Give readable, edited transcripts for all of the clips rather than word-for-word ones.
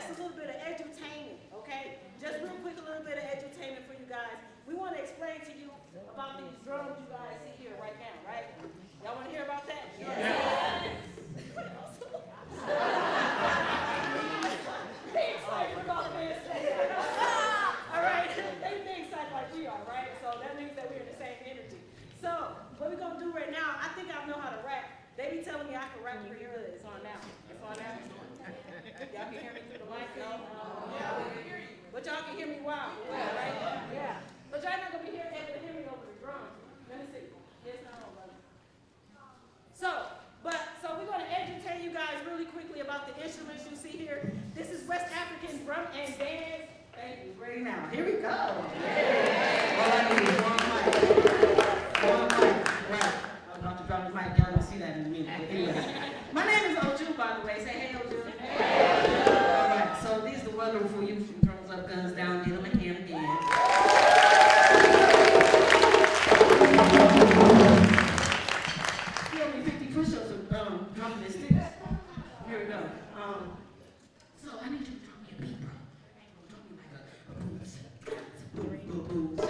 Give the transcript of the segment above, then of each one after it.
that's a little bit of edutainment, okay? Just real quick, a little bit of edutainment for you guys. We want to explain to you about these drums you guys see here right now, right? Y'all want to hear about that? Yes. They excited about this. All right, they excited like we are, right? So that means that we're in the same energy. So what we're gonna do right now, I think I know how to rap. They be telling me I can rap pretty good. It's on now. It's on now. Y'all can hear me through the mic, y'all? But y'all can hear me well, right? Yeah. But y'all not gonna be able to hear me over the drums. Let me see. Yes, no, brother. So we're gonna educate you guys really quickly about the instruments you see here. This is West African drum and dance. Thank you. Ready now. Here we go. All I need is one mic. One mic. Right. I was about to drop the mic. Y'all gonna see that in a minute. But anyway. My name is Oju, by the way. Say hey, Oju. Hey. All right. So these are the wonderful youth from Drums Up, Guns Down, Get 'em again. He only 50 push-ups of drumming his sticks. Here we go. So I need you to drum me a beat, bro. I ain't gonna drum you like a boom, boom, boom.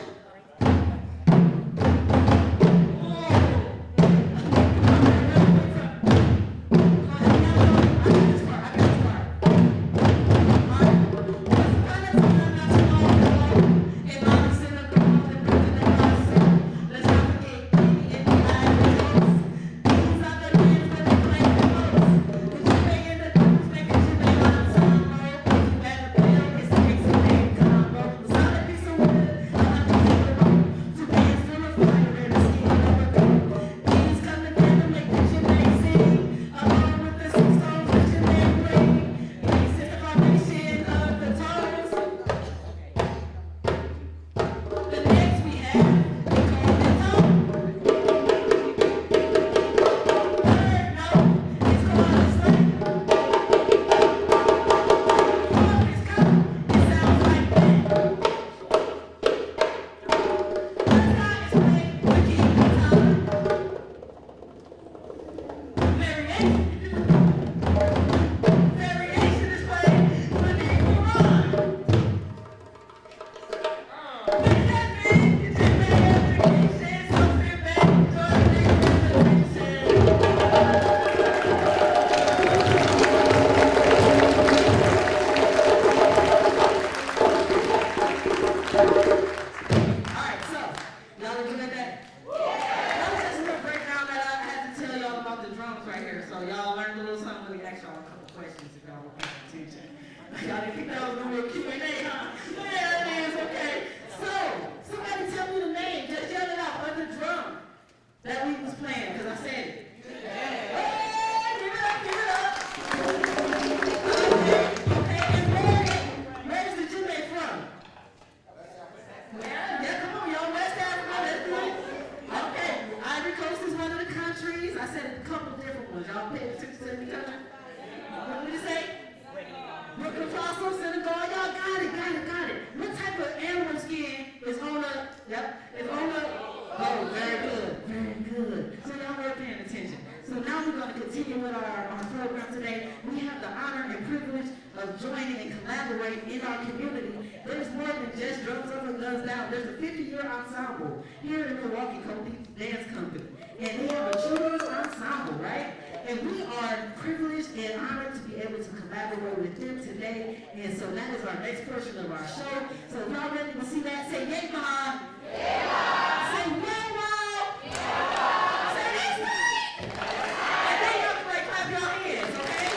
There's a 50-year ensemble here in Milwaukee County Dance Company, and they have a children's ensemble, right? And we are privileged and honored to be able to collaborate with them today. And so that is our next portion of our show. So if y'all ready to see that, say yay, Ma. Yeah. Say yeah, Ma. Yeah. Say that's right. And then y'all can like clap your hands, okay?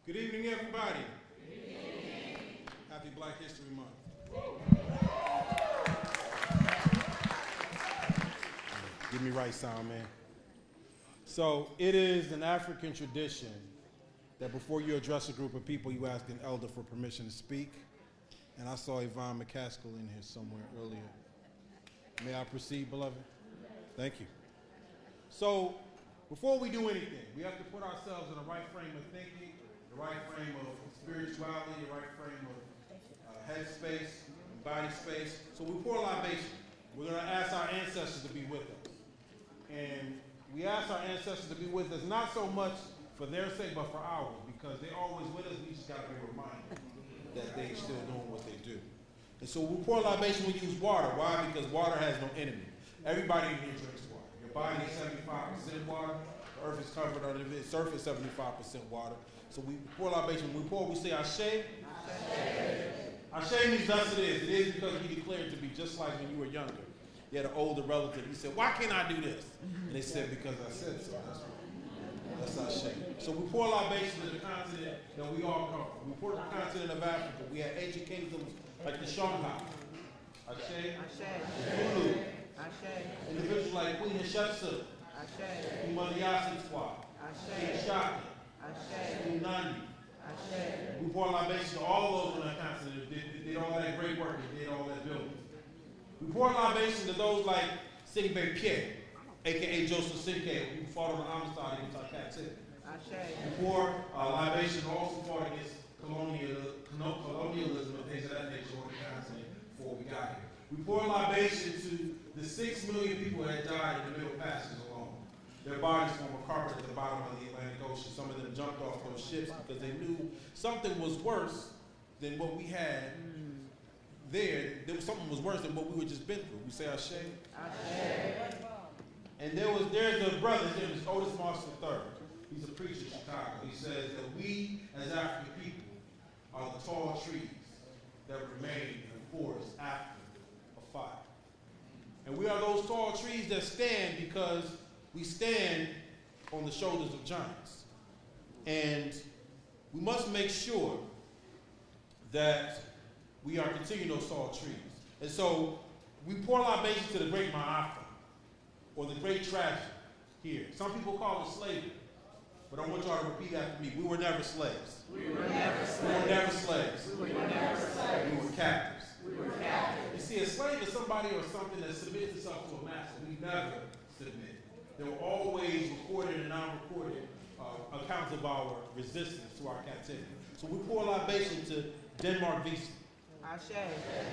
Good evening, everybody. Good evening. Happy Black History Month. Give me right sound, man. So it is an African tradition that before you address a group of people, you ask an elder for permission to speak. And I saw Yvonne McCaskill in here somewhere earlier. May I proceed, beloved? Thank you. So before we do anything, we have to put ourselves in the right frame of thinking, the right frame of spirituality, the right frame of headspace, body space. So we pour a libation. We're going to ask our ancestors to be with us. And we ask our ancestors to be with us, not so much for their sake, but for ours, because they're always with us. We just got to be reminded that they're still doing what they do. And so we pour a libation, we use water. Why? Because water has no enemy. Everybody in here drinks water. Your body is 75% water. The earth is covered under the surface, 75% water. So we pour libation. When we pour, we say Ashe. Ashe means thus it is. It is because we declare it to be just like when you were younger. You had an older relative. You said, why can't I do this? And they said, because I said so. That's Ashe. So we pour libation to the continent that we all come from. We pour to the continent of Africa. We had ancient kingdoms like the Shanghai. Ashe. Zulu. Individuals like Queen Hatshepsut. Queen Maniasitwa. King Shaka. Queen Nandi. We pour libation to all those on that continent that did all that great work and did all that building. We pour libation to those like Singbe Pierre, a.k.a. Joseph Sinkay, who fought on the Amistad against our captivity. We pour libation to also fought against colonialism and things of that nature on the continent before we got here. We pour libation to the 6 million people that died in the Middle Passage alone. Their bodies form a carpet at the bottom of the Atlantic Ocean. Some of them jumped off those ships because they knew something was worse than what we had there. Something was worse than what we were just been through. We say Ashe. And there's a brother, his name is Otis Marshall III. He's a preacher in Chicago. He says that we, as African people, are the tall trees that remain in the forest after a fire. And we are those tall trees that stand because we stand on the shoulders of giants. And we must make sure that we are continuing those tall trees. And so we pour libation to the great Ma'afa, or the great tragedy here. Some people call it slavery. But I want y'all to repeat after me. We were never slaves. We were never slaves. We were never slaves. We were never slaves. We were captives. We were captives. You see, a slave is somebody or something that submits itself to a master. We never submit. There were always recorded and non-recorded accounts of our resistance to our captivity. So we pour libation to Denmark Vesey, Ashe.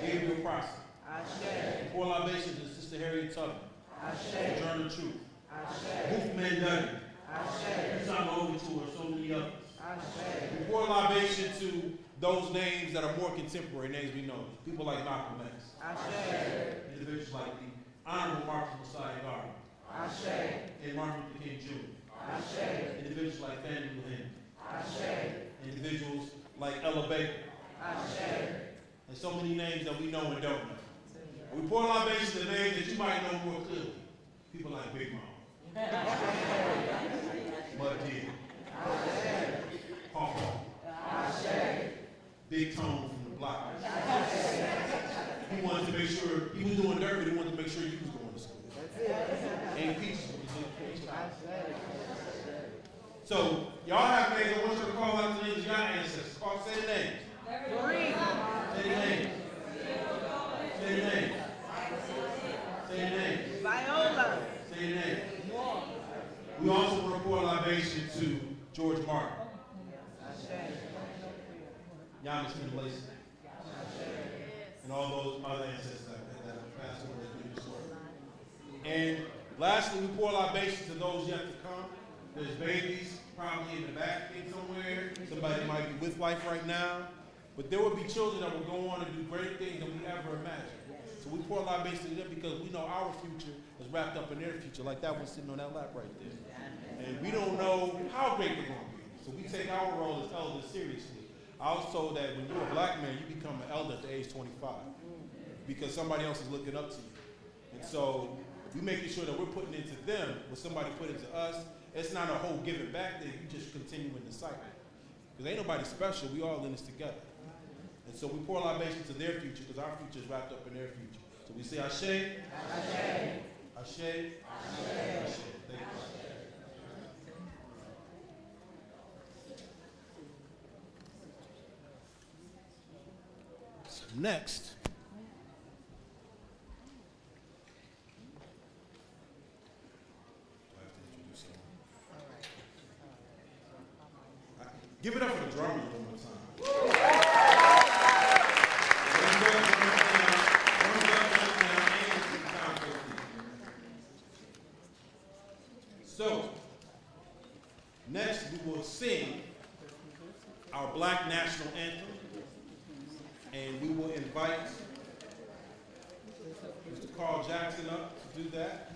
Gabriel Prosser. Ashe. We pour libation to Sister Harriet Tubman, Ashe. Journal Truth, Ashe. Ruth Mandel, Ashe. Usama Overture, so many others. Ashe. We pour libation to those names that are more contemporary, names we know. People like Malcolm X. Ashe. Individuals like the Honorable Martin Messiah Garden. Ashe. And Martin Luther King Jr. Ashe. Individuals like Fannie Lou Henry. Ashe. Individuals like Ella Baker. Ashe. And so many names that we know and don't know. And we pour libation to names that you might know more clearly. People like Big Mom. Mud Deer. Paw Paw. Big Tone from the block. He wanted to make sure, he was doing dirt, but he wanted to make sure you was going to school. And Peaches was in So, y'all have names. I want you to call out the names of your ancestors. Say the names. Say the names. Say the names. Say the names. Viola. Say the names. We also want to pour libation to George Martin. Yamis Lacey. And all those other ancestors that have passed away through this work. And lastly, we pour libation to those yet to come. There's babies probably in the back somewhere. Somebody might be with life right now. But there will be children that will go on and do great things than we ever imagined. So we pour libation to them because we know our future is wrapped up in their future, like that one sitting on that lap right there. And we don't know how great they're going to be. So we take our role as elders seriously. I was told that when you're a black man, you become an elder at the age 25 because somebody else is looking up to you. And so we making sure that we're putting into them what somebody put into us. It's not a whole giving back thing. You just continue in the cycle. Because ain't nobody special. We all in this together. And so we pour libation to their future because our future is wrapped up in their future. So we say Ashe. Ashe. Ashe. Ashe. Ashe. Thank you. So next, give it up for the drummers one more time. So, next we will sing our Black National Anthem, and we will invite Mr. Carl Jackson up to do that.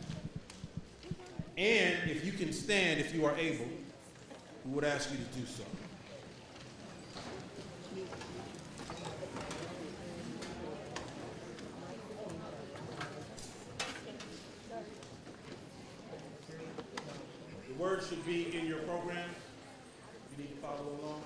And if you can stand, if you are able, we would ask you to do so. The words should be in your program. You need to follow along.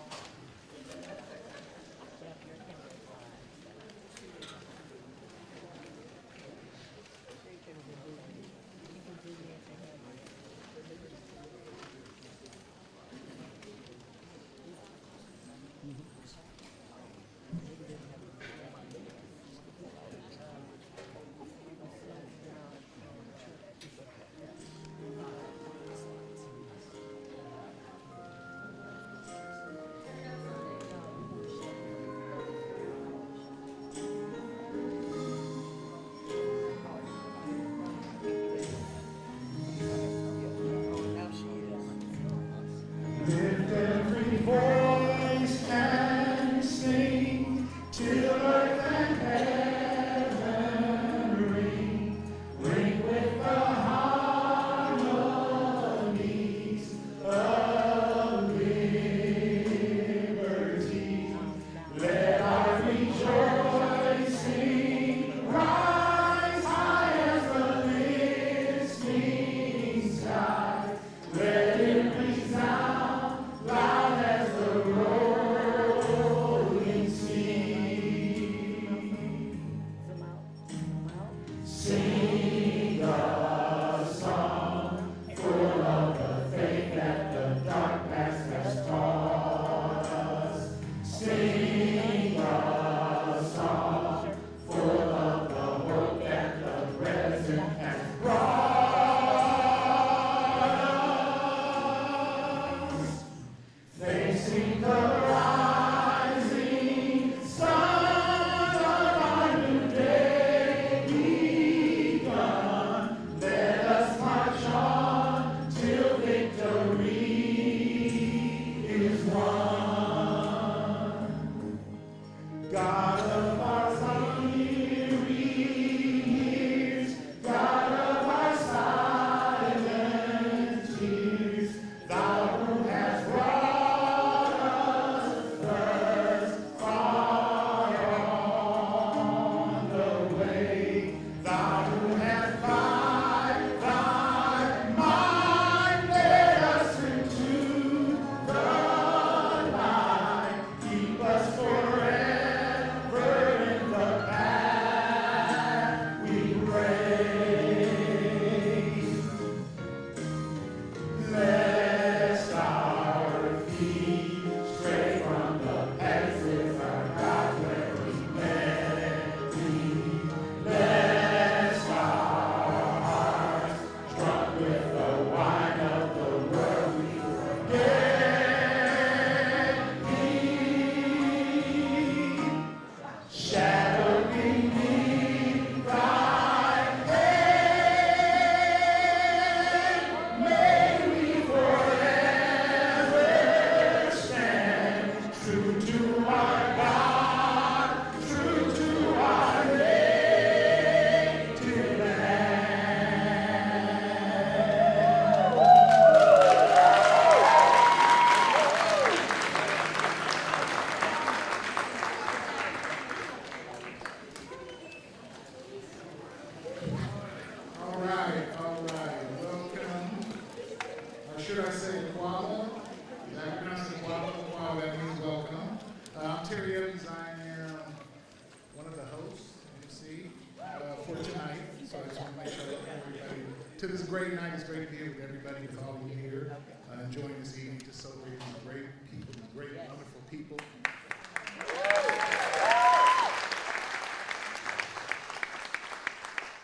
To this great night. It's great to be here with everybody, with all of you here, enjoying this evening to celebrate these great people, these great, wonderful people.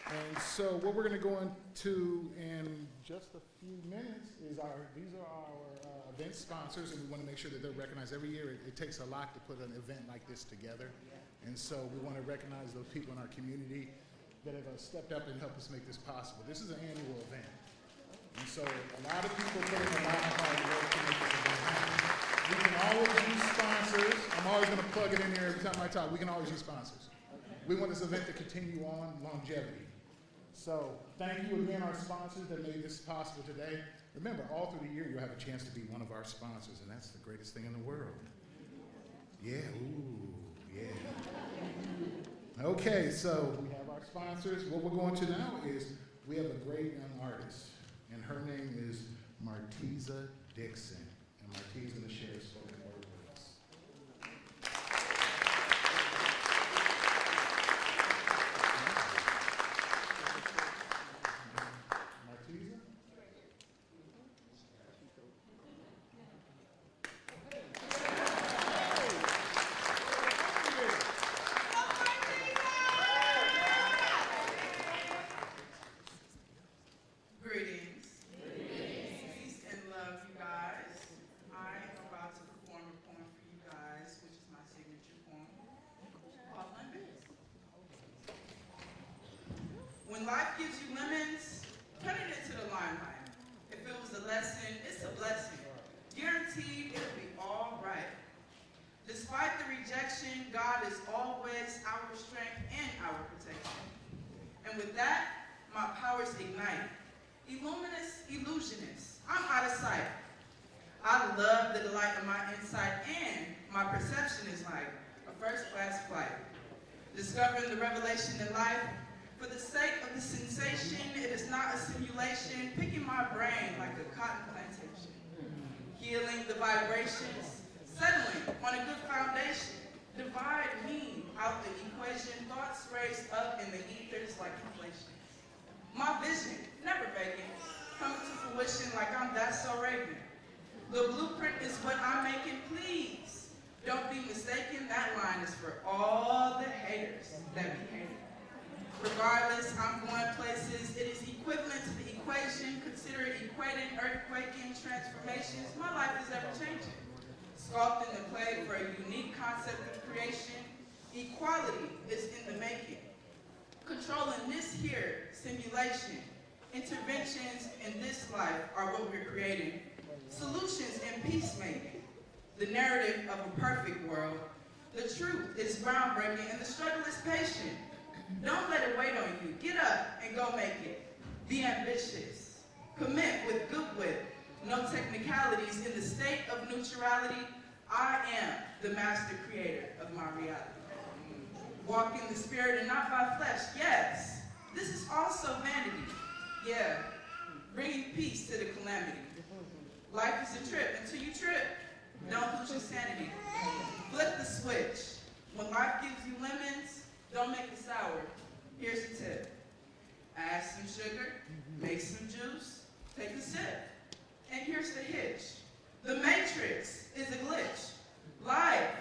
And so what we're going to go into in just a few minutes is these are our event sponsors, and we want to make sure that they're recognized every year. It takes a lot to put an event like this together, and so we want to recognize those people in our community that have stepped up and helped us make this possible. This is an annual event, and so a lot of people put in a lot of hard work to make this event happen. We can always use sponsors. I'm always going to plug it in there every time I talk. We can always use sponsors. We want this event to continue on longevity. So thank you again, our sponsors that made this possible today. Remember, all through the year, you'll have a chance to be one of our sponsors, and that's the greatest thing in the world. Yeah, ooh, yeah. Okay, so we have our sponsors. What we're going to now is we have a great young artist, and her name is Martiza Dixon. And Martiza's going to share a spoken word with us. Martiza? When life gives you lemons, turn it into the limelight. If it was a lesson, it's a blessing. Guaranteed it'll be all right. Despite the rejection, God is always our strength and our protection. And with that, my powers ignite. Illuminous illusionist, I'm out of sight. I love the delight of my insight, and my perception is like a first-class flight. Discovering the revelation in life, for the sake of the sensation, it is not a simulation, picking my brain like a cotton plantation. Healing the vibrations, settling on a good foundation. Divide me out the equation, thoughts raised up in the ethers like inflation. My vision, never vacant, coming to fruition like I'm that so raven. The blueprint is what I'm making, please. Don't be mistaken, that line is for all the haters that be hating. Regardless, I'm going places. It is equivalent to the equation. Consider it equating, earthquaking, transformations. My life is ever changing. sculpting the clay for a unique concept of creation. Equality is in the making. Controlling this here simulation. Interventions in this life are what we're creating. Solutions in peacemaking. The narrative of a perfect world. The truth is groundbreaking and the struggle is patient. Don't let it wait on you. Get up and go make it. Be ambitious. Commit with goodwill. No technicalities. In the state of neutrality, I am the master creator of my reality. Walk in the spirit and not by flesh. Yes, this is also vanity. Yeah, bringing peace to the calamity. Life is a trip. Until you trip, don't lose your sanity. Flip the switch. When life gives you lemons, don't make it sour. Here's a tip. Add some sugar, make some juice, take a sip. And here's the hitch. The matrix is a glitch. Life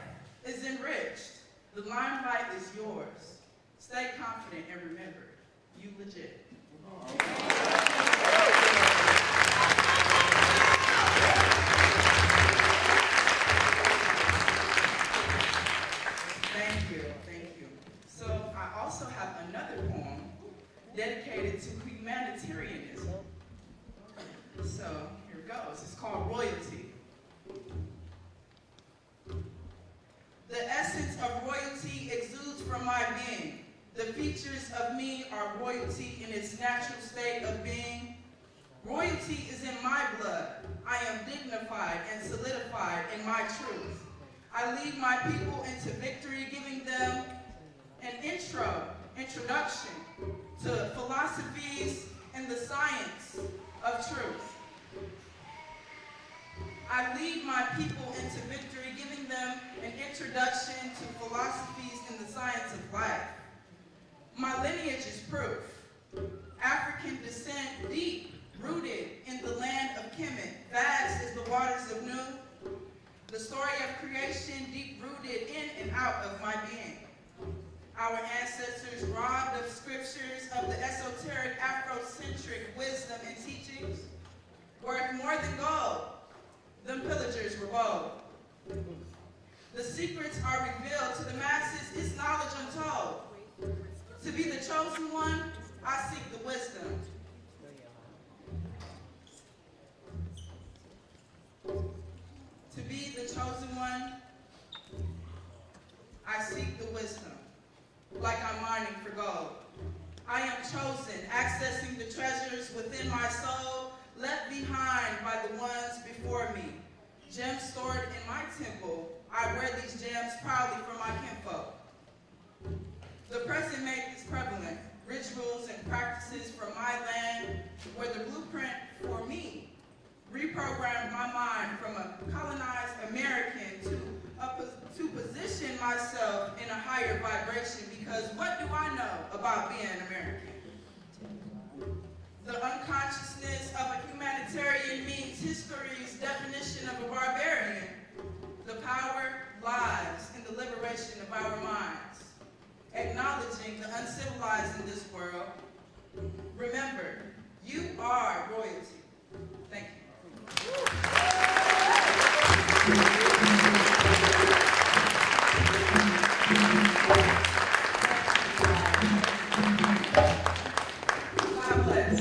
is enriched. The limelight is yours. Stay confident and remember, you legit. Thank you, thank you. So I also have another poem dedicated to humanitarianism. So here it goes. It's called Royalty. The essence of royalty exudes from my being. The features of me are royalty in its natural state of being. Royalty is in my blood. I am dignified and solidified in my truth. I lead my people into victory, giving them an introduction to philosophies and the science of truth. I lead my people into victory, giving them an introduction to philosophies and the science of life. My lineage is proof. African descent, deep rooted in the land of Kemet, vast as the waters of Nu. The story of creation, deep rooted in and out of my being. Our ancestors robbed of scriptures of the esoteric Afrocentric wisdom and teachings, worth more than gold. Them pillagers were bold. The secrets are revealed to the masses, it's knowledge untold. To be the chosen one, I seek the wisdom. To be the chosen one, I seek the wisdom, like I'm mining for gold. I am chosen, accessing the treasures within my soul, left behind by the ones before me. Gems stored in my temple, I wear these gems proudly for my kinfolk. The present make is prevalent, rituals and practices from my land, where the blueprint for me reprogrammed my mind from a colonized American to position myself in a higher vibration, because what do I know about being an American? The unconsciousness of a humanitarian means history's definition of a barbarian. The power lies in the liberation of our minds, acknowledging the uncivilized in this world. Remember, you are royalty. Thank you. God bless.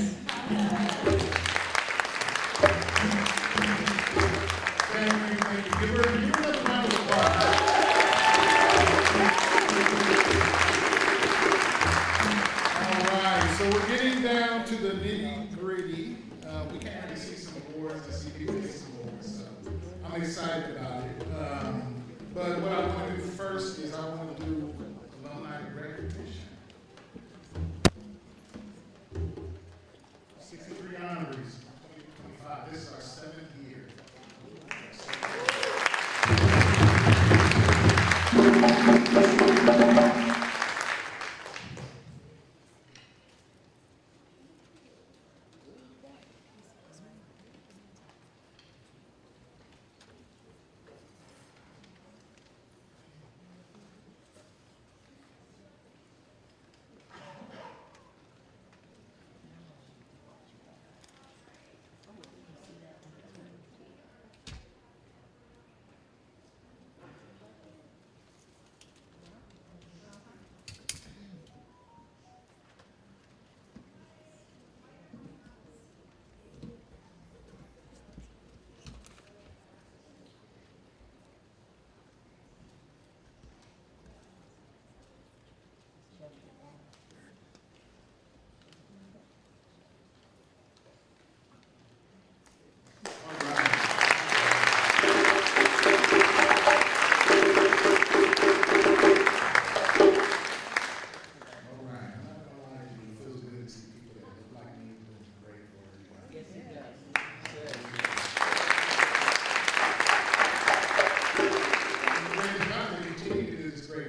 Thank you. Give her another round of applause. All right, so we're getting down to the nitty-gritty. We can't really see some awards to see people get some awards, so I'm excited about it. But what I want to do first is I want to do alumni recognition. 63 honorees, 2025. This is our 7th year.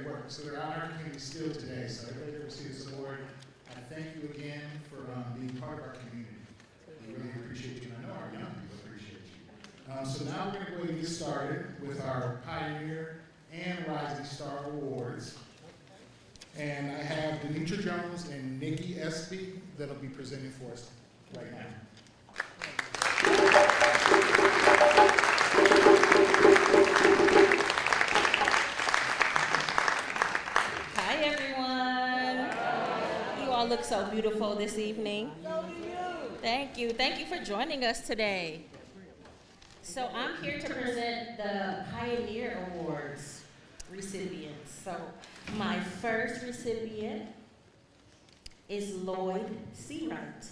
work. So they're out in our community still today. So everybody that receives this award, I thank you again for being part of our community. We really appreciate you, and I know our young people appreciate you. So now we're going to go ahead and get started with our Pioneer and Rising Star Awards. And I have Denitra Jones and Nikki Espy that'll be presenting for us right now. Hi, everyone. You all look so beautiful this evening. Thank you. Thank you for joining us today. So I'm here to present the Pioneer Awards recipients. So my first recipient is Lloyd Seawright.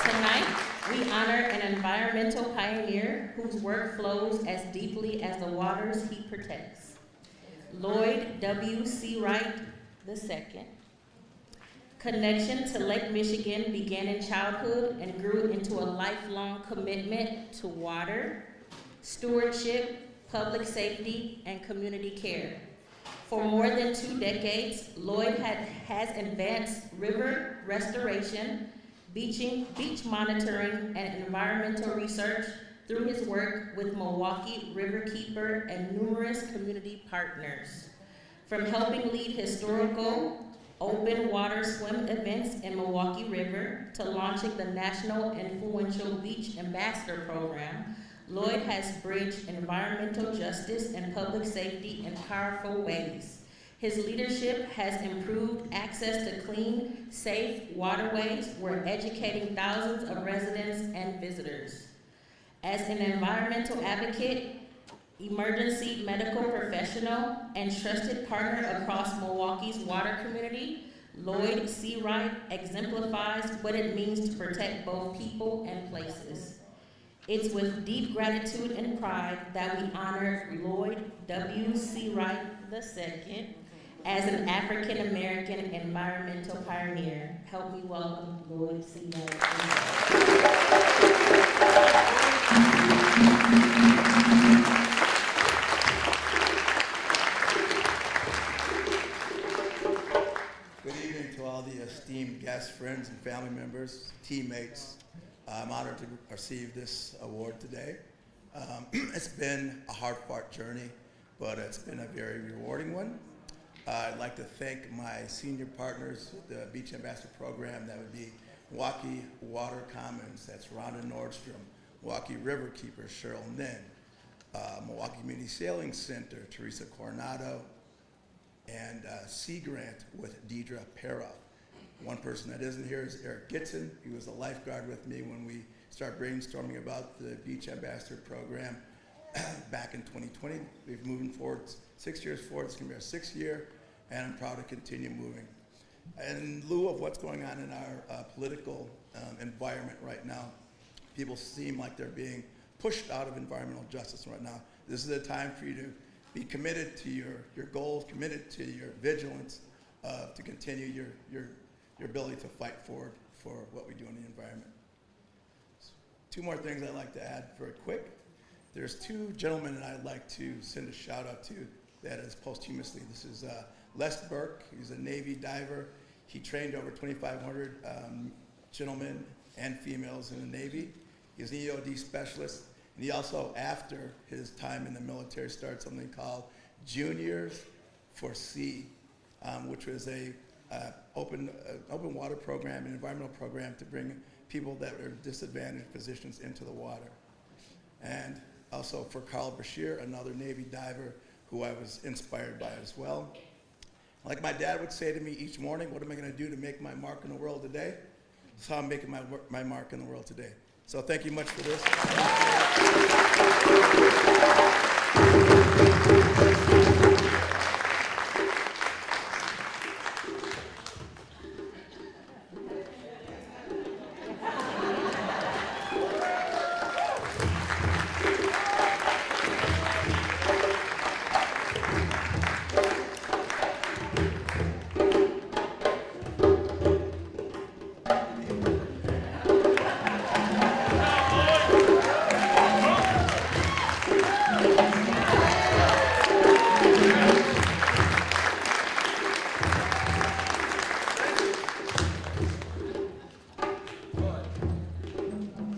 Tonight, we honor an environmental pioneer whose work flows as deeply as the waters he protects. Lloyd W. Seawright II. Connection to Lake Michigan began in childhood and grew into a lifelong commitment to water, stewardship, public safety, and community care. For more than 2 decades, Lloyd has advanced river restoration, beach monitoring, and environmental research through his work with Milwaukee Riverkeeper and numerous community partners. From helping lead historical open water swim events in Milwaukee River to launching the National Influential Beach Ambassador Program, Lloyd has bridged environmental justice and public safety in powerful ways. His leadership has improved access to clean, safe waterways. We're educating thousands of residents and visitors. As an environmental advocate, emergency medical professional, and trusted partner across Milwaukee's water community, Lloyd Seawright exemplifies what it means to protect both people and places. It's with deep gratitude and pride that we honor Lloyd W. Seawright II as an African American environmental pioneer. Help me welcome Lloyd Seawright. Good evening to all the esteemed guests, friends, and family members, teammates. I'm honored to receive this award today. It's been a hard-fought journey, but it's been a very rewarding one. I'd like to thank my senior partners with the Beach Ambassador Program. That would be Milwaukee Water Commons, that's Rhonda Nordstrom, Milwaukee Riverkeeper, Cheryl Nin, Milwaukee Community Sailing Center, Teresa Coronado, and Sea Grant with Deidre Para. One person that isn't here is Eric Gitson. He was a lifeguard with me when we started brainstorming about the Beach Ambassador Program back in 2020. We've moving forward 6 years forward. It's going to be our 6th year, and I'm proud to continue moving. In lieu of what's going on in our political environment right now, people seem like they're being pushed out of environmental justice right now. This is a time for you to be committed to your goals, committed to your vigilance, to continue your ability to fight forward for what we do in the environment. 2 more things I'd like to add very quick. There's 2 gentlemen that I'd like to send a shout out to that is posthumously. This is Les Burke. He's a Navy diver. He trained over 2,500 gentlemen and females in the Navy. He's an EOD specialist. And he also, after his time in the military, started something called Juniors for Sea, which was a open water program, an environmental program to bring people that are disadvantaged positions into the water. And also for Carl Bashir, another Navy diver who I was inspired by as well. Like my dad would say to me each morning, what am I going to do to make my mark in the world today? That's how I'm making my mark in the world today. So thank you much for this.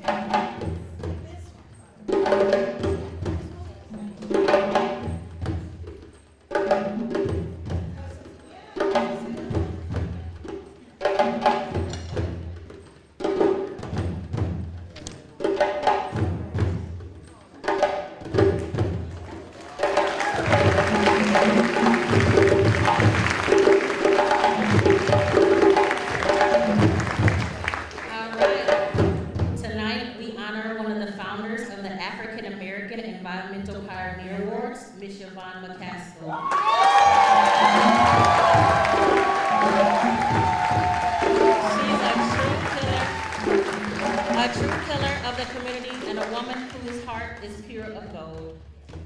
All right. Tonight, we honor one of the founders of the African American Environmental Pioneer Awards, Ms. Yvonne McCaskill. She's a true killer of the community and a woman whose heart is pure of gold.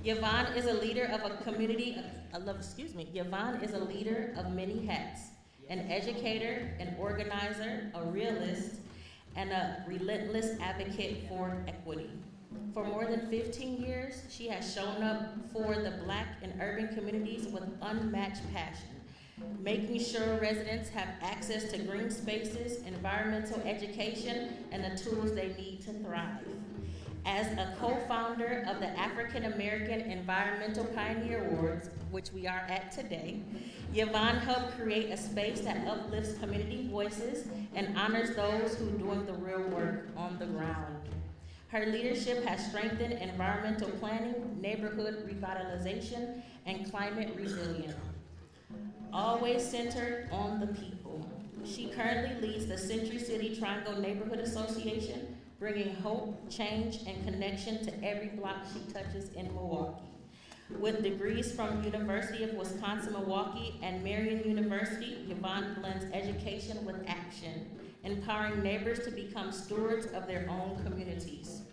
Yvonne is a leader of a community, Yvonne is a leader of many hats, an educator, an organizer, a realist, and a relentless advocate for equity. For more than 15 years, she has shown up for the Black and urban communities with unmatched passion, making sure residents have access to green spaces, environmental education, and the tools they need to thrive. As a co-founder of the African American Environmental Pioneer Awards, which we are at today, Yvonne helped create a space that uplifts community voices and honors those who are doing the real work on the ground. Her leadership has strengthened environmental planning, neighborhood revitalization, and climate resilience, always centered on the people. She currently leads the Century City Triangle Neighborhood Association, bringing hope, change, and connection to every block she touches in Milwaukee. With degrees from University of Wisconsin-Milwaukee and Marian University, Yvonne blends education with action, empowering neighbors to become stewards of their own communities.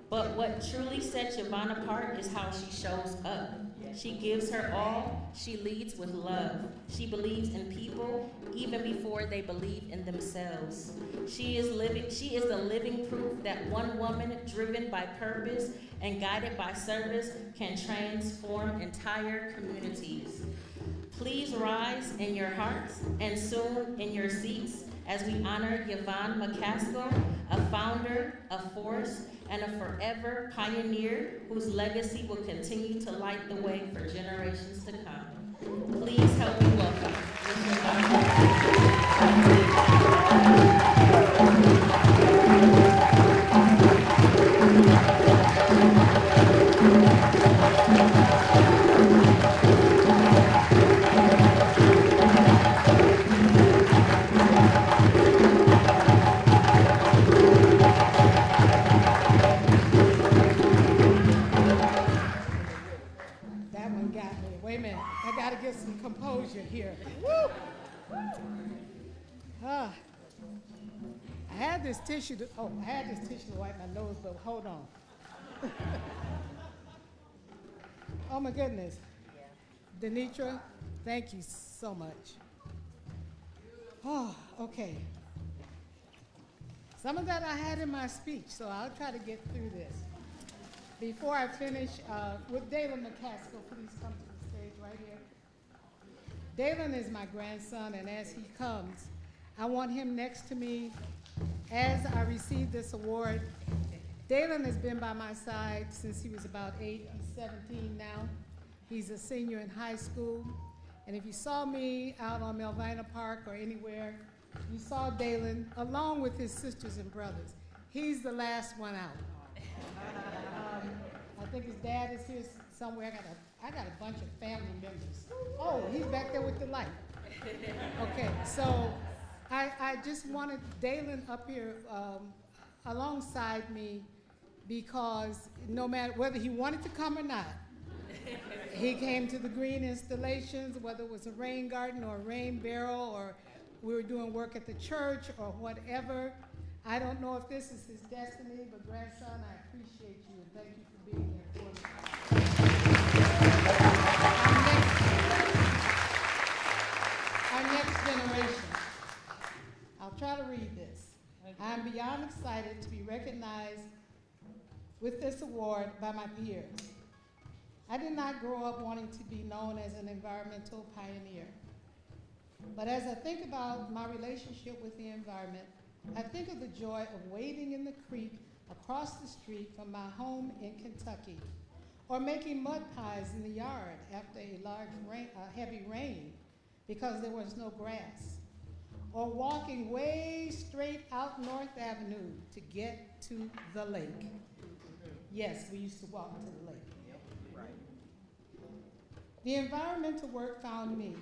But what truly sets Yvonne apart is how she shows up. She gives her all. She leads with love. She believes in people even before they believe in themselves. She is the living proof that one woman driven by purpose and guided by service can transform entire communities. Please rise in your hearts and soon in your seats as we honor Yvonne McCaskill, a founder, a force, and a forever pioneer whose legacy will continue to light the way for generations to come. Please help me welcome Ms. Yvonne. That one got me. Wait a minute. I got to get some composure here. Woo! I had this tissue to wipe my nose, but hold on. Oh my goodness. Denitra, thank you so much. Oh, okay. Some of that I had in my speech, so I'll try to get through this. Before I finish, would Dalen McCaskill please come to the stage right here? Dalen is my grandson, and as he comes, I want him next to me as I receive this award. Dalen has been by my side since he was about 8. He's 17 now. He's a senior in high school. And if you saw me out on Melvina Park or anywhere, you saw Dalen along with his sisters and brothers. He's the last one out. I think his dad is here somewhere. I got a bunch of family members. Oh, he's back there with the light. Okay, so I just wanted Dalen up here alongside me because no matter whether he wanted to come or not, he came to the green installations, whether it was a rain garden or a rain barrel or we were doing work at the church or whatever. I don't know if this is his destiny, but grandson, I appreciate you and thank you for being here for me. Our next generation. I'll try to read this. I'm beyond excited to be recognized with this award by my peers. I did not grow up wanting to be known as an environmental pioneer. But as I think about my relationship with the environment, I think of the joy of wading in the creek across the street from my home in Kentucky, or making mud pies in the yard after a heavy rain because there was no grass, or walking way straight out North Avenue to get to the lake. Yes, we used to walk to the lake. The environmental work found me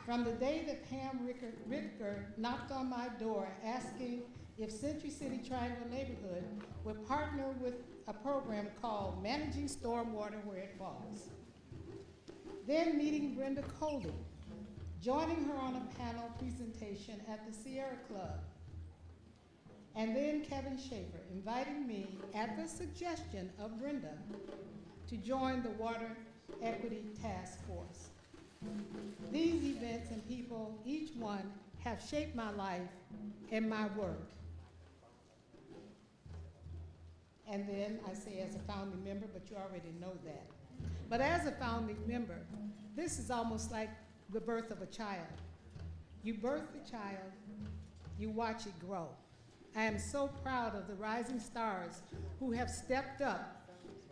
from the day that Pam Ricker knocked on my door asking if Century City Triangle Neighborhood would partner with a program called Managing Stormwater Where It Falls. Then meeting Brenda Coley, joining her on a panel presentation at the Sierra Club. And then Kevin Schaefer inviting me, at the suggestion of Brenda, to join the Water Equity Task Force. These events and people, each one, have shaped my life and my work. And then I say as a founding member, but you already know that. But as a founding member, this is almost like the birth of a child. You birth the child, you watch it grow. I am so proud of the rising stars who have stepped up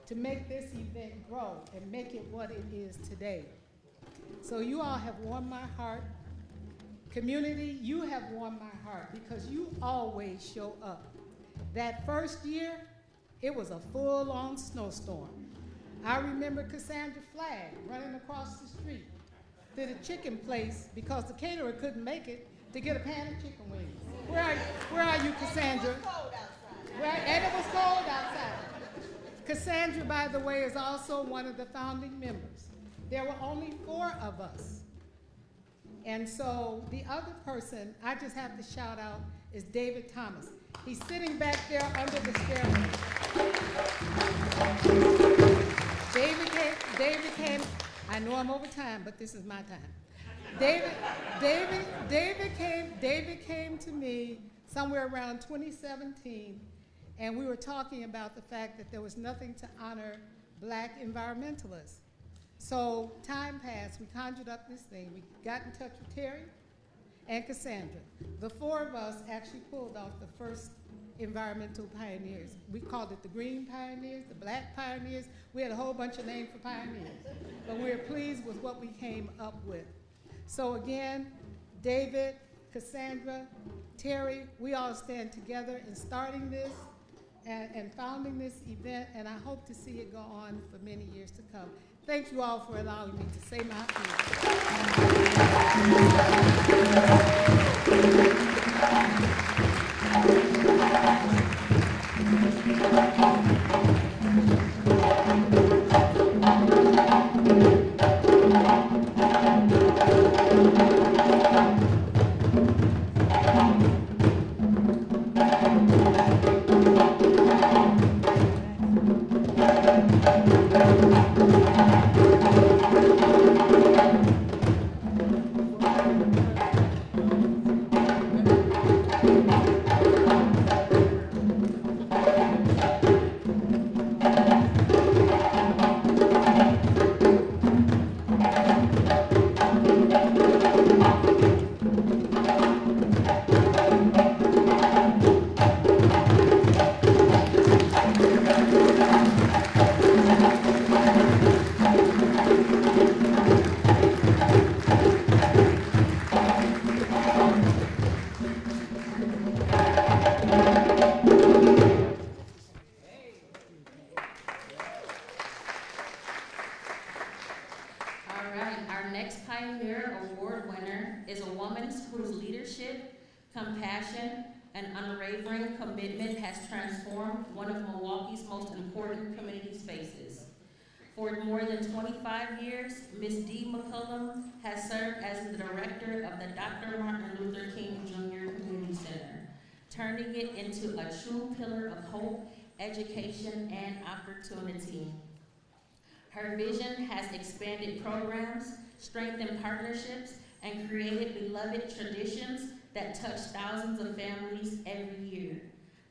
to make this event grow and make it what it is today. So you all have warmed my heart. Community, you have warmed my heart because you always show up. That first year, it was a full-on snowstorm. I remember Cassandra Flagg running across the street to the chicken place because the caterer couldn't make it to get a pan of chicken wings. Where are you, Cassandra? It was cold outside. And it was cold outside. Cassandra, by the way, is also one of the founding members. There were only 4 of us. And so the other person I just have to shout out is David Thomas. He's sitting back there under the stairway. David came, I know I'm over time, but this is my time. David came to me somewhere around 2017, and we were talking about the fact that there was nothing to honor Black environmentalists. So time passed, we conjured up this thing. We got in touch with Terry and Cassandra. The 4 of us actually pulled off the first environmental pioneers. We called it the Green Pioneers, the Black Pioneers. We had a whole bunch of names for pioneers, but we were pleased with what we came up with. So again, David, Cassandra, Terry, we all stand together in starting this and founding this event, and I hope to see it go on for many years to come. Thank you all for allowing me to say my whose leadership, compassion, and unwavering commitment has transformed one of Milwaukee's most important community spaces. For more than 25 years, Ms. Dee McCullum has served as the director of the Dr. Martin Luther King Jr. Community Center, turning it into a true pillar of hope, education, and opportunity. Her vision has expanded programs, strengthened partnerships, and created beloved traditions that touch thousands of families every year.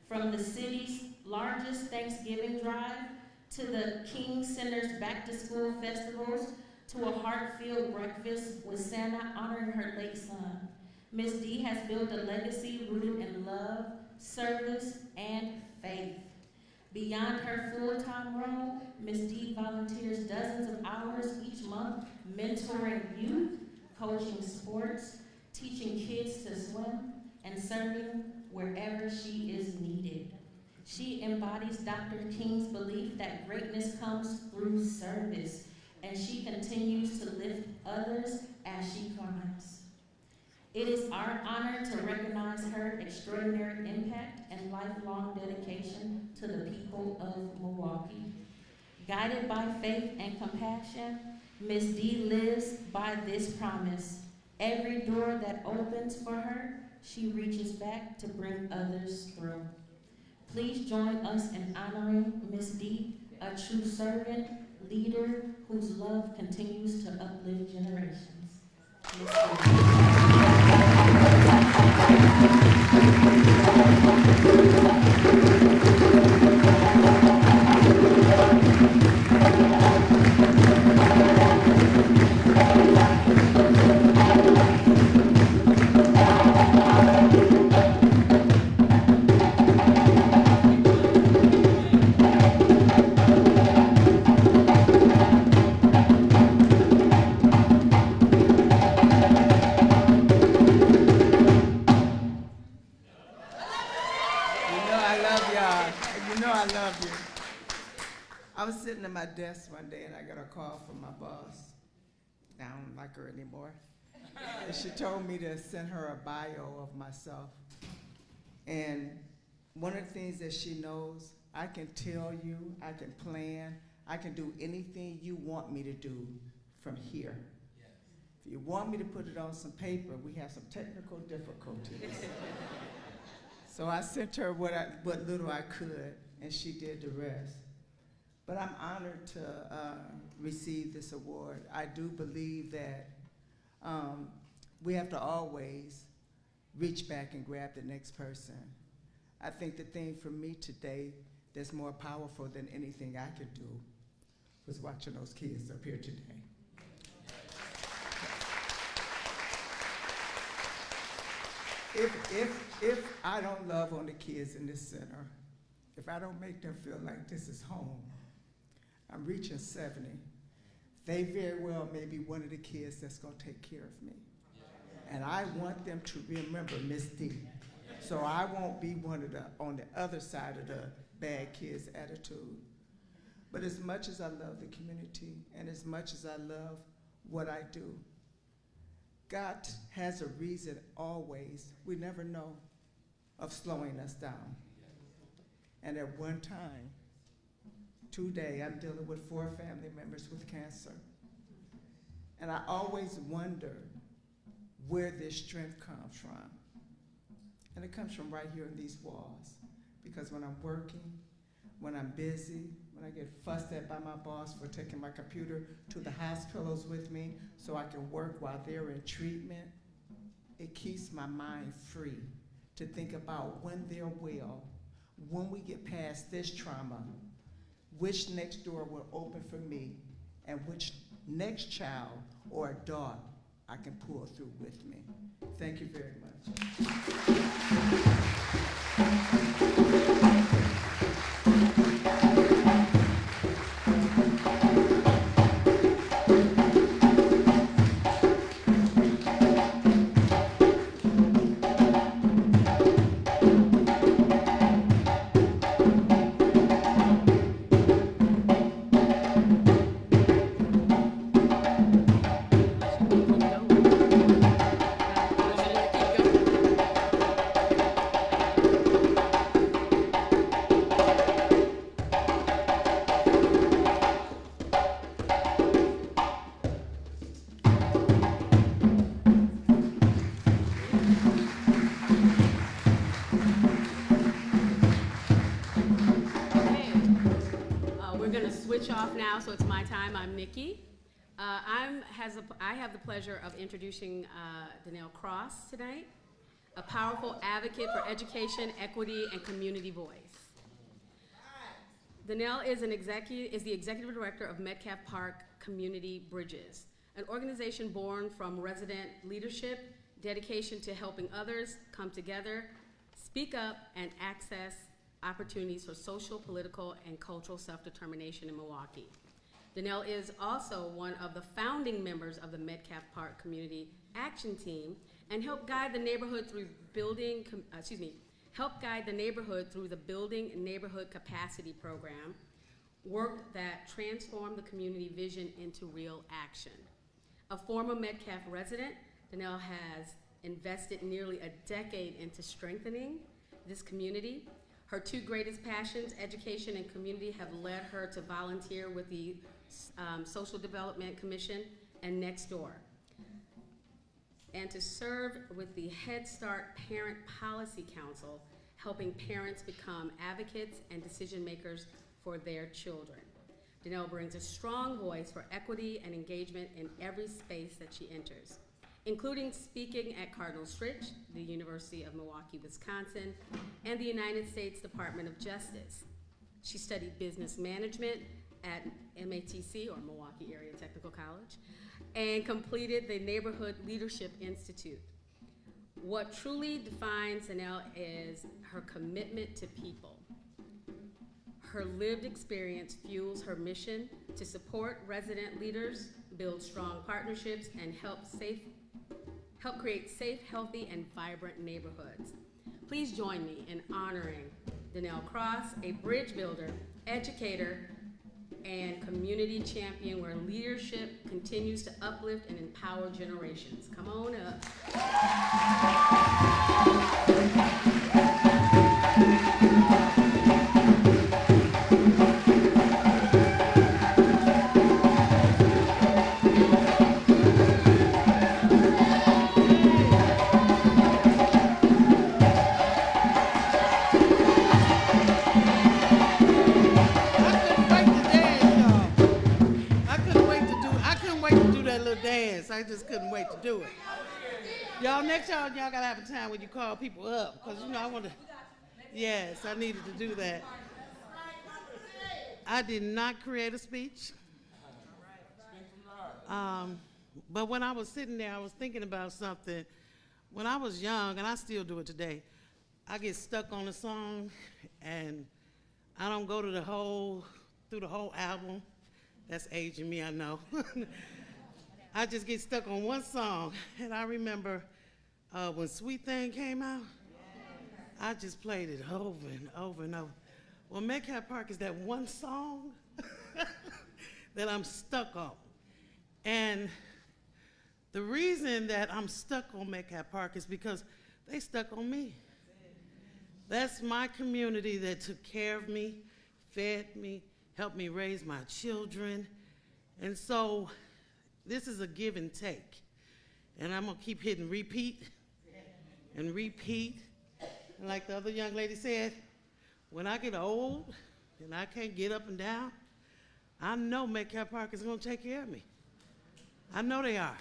From the city's largest Thanksgiving drive, to the King Center's back-to-school festivals, to a heart-filled breakfast with Santa honoring her late son. Ms. D has built a legacy rooted in love, service, and faith. Beyond her full-time role, Ms. D volunteers dozens of hours each month mentoring youth, coaching sports, teaching kids to swim, and serving wherever she is needed. She embodies Dr. King's belief that greatness comes through service, and she continues to lift others as she climbs. It is our honor to recognize her extraordinary impact and lifelong dedication to the people of Milwaukee. Guided by faith and compassion, Ms. D lives by this promise. Every door that opens for her, she reaches back to bring others through. Please join us in honoring Ms. D, a true servant, leader whose love continues to uplift generations. Ms. I was sitting at my desk one day and I got a call from my boss. I don't like her anymore. And she told me to send her a bio of myself. And one of the things that she knows, I can tell you, I can plan, I can do anything you want me to do from here. If you want me to put it on some paper, we have some technical difficulties. So I sent her what little I could, and she did the rest. But I'm honored to receive this award. I do believe that we have to always reach back and grab the next person. I think the thing for me today that's more powerful than anything I could do was watching those kids up here today. If I don't love on the kids in this center, if I don't make them feel like this is home, I'm reaching 70. They very well may be one of the kids that's gonna take care of me. And I want them to remember Miss D. So I won't be one of the, on the other side of the bad kids attitude. But as much as I love the community and as much as I love what I do, God has a reason always, we never know, of slowing us down. And at one time, today, I'm dealing with 4 family members with cancer. And I always wonder where this strength comes from. And it comes from right here in these walls. Because when I'm working, when I'm busy, when I get fussed at by my boss for taking my computer to the hospitals with me so I can work while they're in treatment, it keeps my mind free to think about when they're well, when we get past this trauma, which next door will open for me, and which next child or adult I can pull through with me. Thank you very much. Off now, so it's my time. I'm Nikki. I have the pleasure of introducing Danielle Cross tonight, a powerful advocate for education, equity, and community voice. Danielle is the executive director of Metcalf Park Community Bridges, an organization born from resident leadership, dedication to helping others come together, speak up, and access opportunities for social, political, and cultural self-determination in Milwaukee. Danelle is also one of the founding members of the Metcalf Park Community Action Team and helped guide the neighborhood through building the Building Neighborhood Capacity Program, work that transformed the community vision into real action. A former Metcalf resident, Danelle has invested nearly a decade into strengthening this community. Her two greatest passions, education and community, have led her to volunteer with the Social Development Commission and Next Door, and to serve with the Head Start Parent Policy Council, helping parents become advocates and decision makers for their children. Danelle brings a strong voice for equity and engagement in every space that she enters, including speaking at Cardinal Stritch, the University of Milwaukee, Wisconsin, and the United States Department of Justice. She studied business management at MATC, or Milwaukee Area Technical College, and completed the Neighborhood Leadership Institute. What truly defines Danelle is her commitment to people. Her lived experience fuels her mission to support resident leaders, build strong partnerships, and help create safe, healthy, and vibrant neighborhoods. Please join me in honoring Danelle Cross, a bridge builder, educator, and community champion where leadership continues to uplift and empower generations. Come on up. I just couldn't wait to do it. Y'all, next y'all gotta have a time when you call people up, because I want to, yes, I needed to do that. I did not create a speech. But when I was sitting there, I was thinking about something. When I was young, and I still do it today, I get stuck on a song, and I don't go through the whole album. That's aging me, I know. I just get stuck on one song, and I remember when Sweet Thing came out, I just played it over and over and over. Well, Metcalf Park is that one song that I'm stuck on. And the reason that I'm stuck on Metcalf Park is because they stuck on me. That's my community that took care of me, fed me, helped me raise my children. And so this is a give and take. And I'm gonna keep hitting repeat and repeat. And like the other young lady said, when I get old and I can't get up and down, I know Metcalf Park is gonna take care of me. I know they are.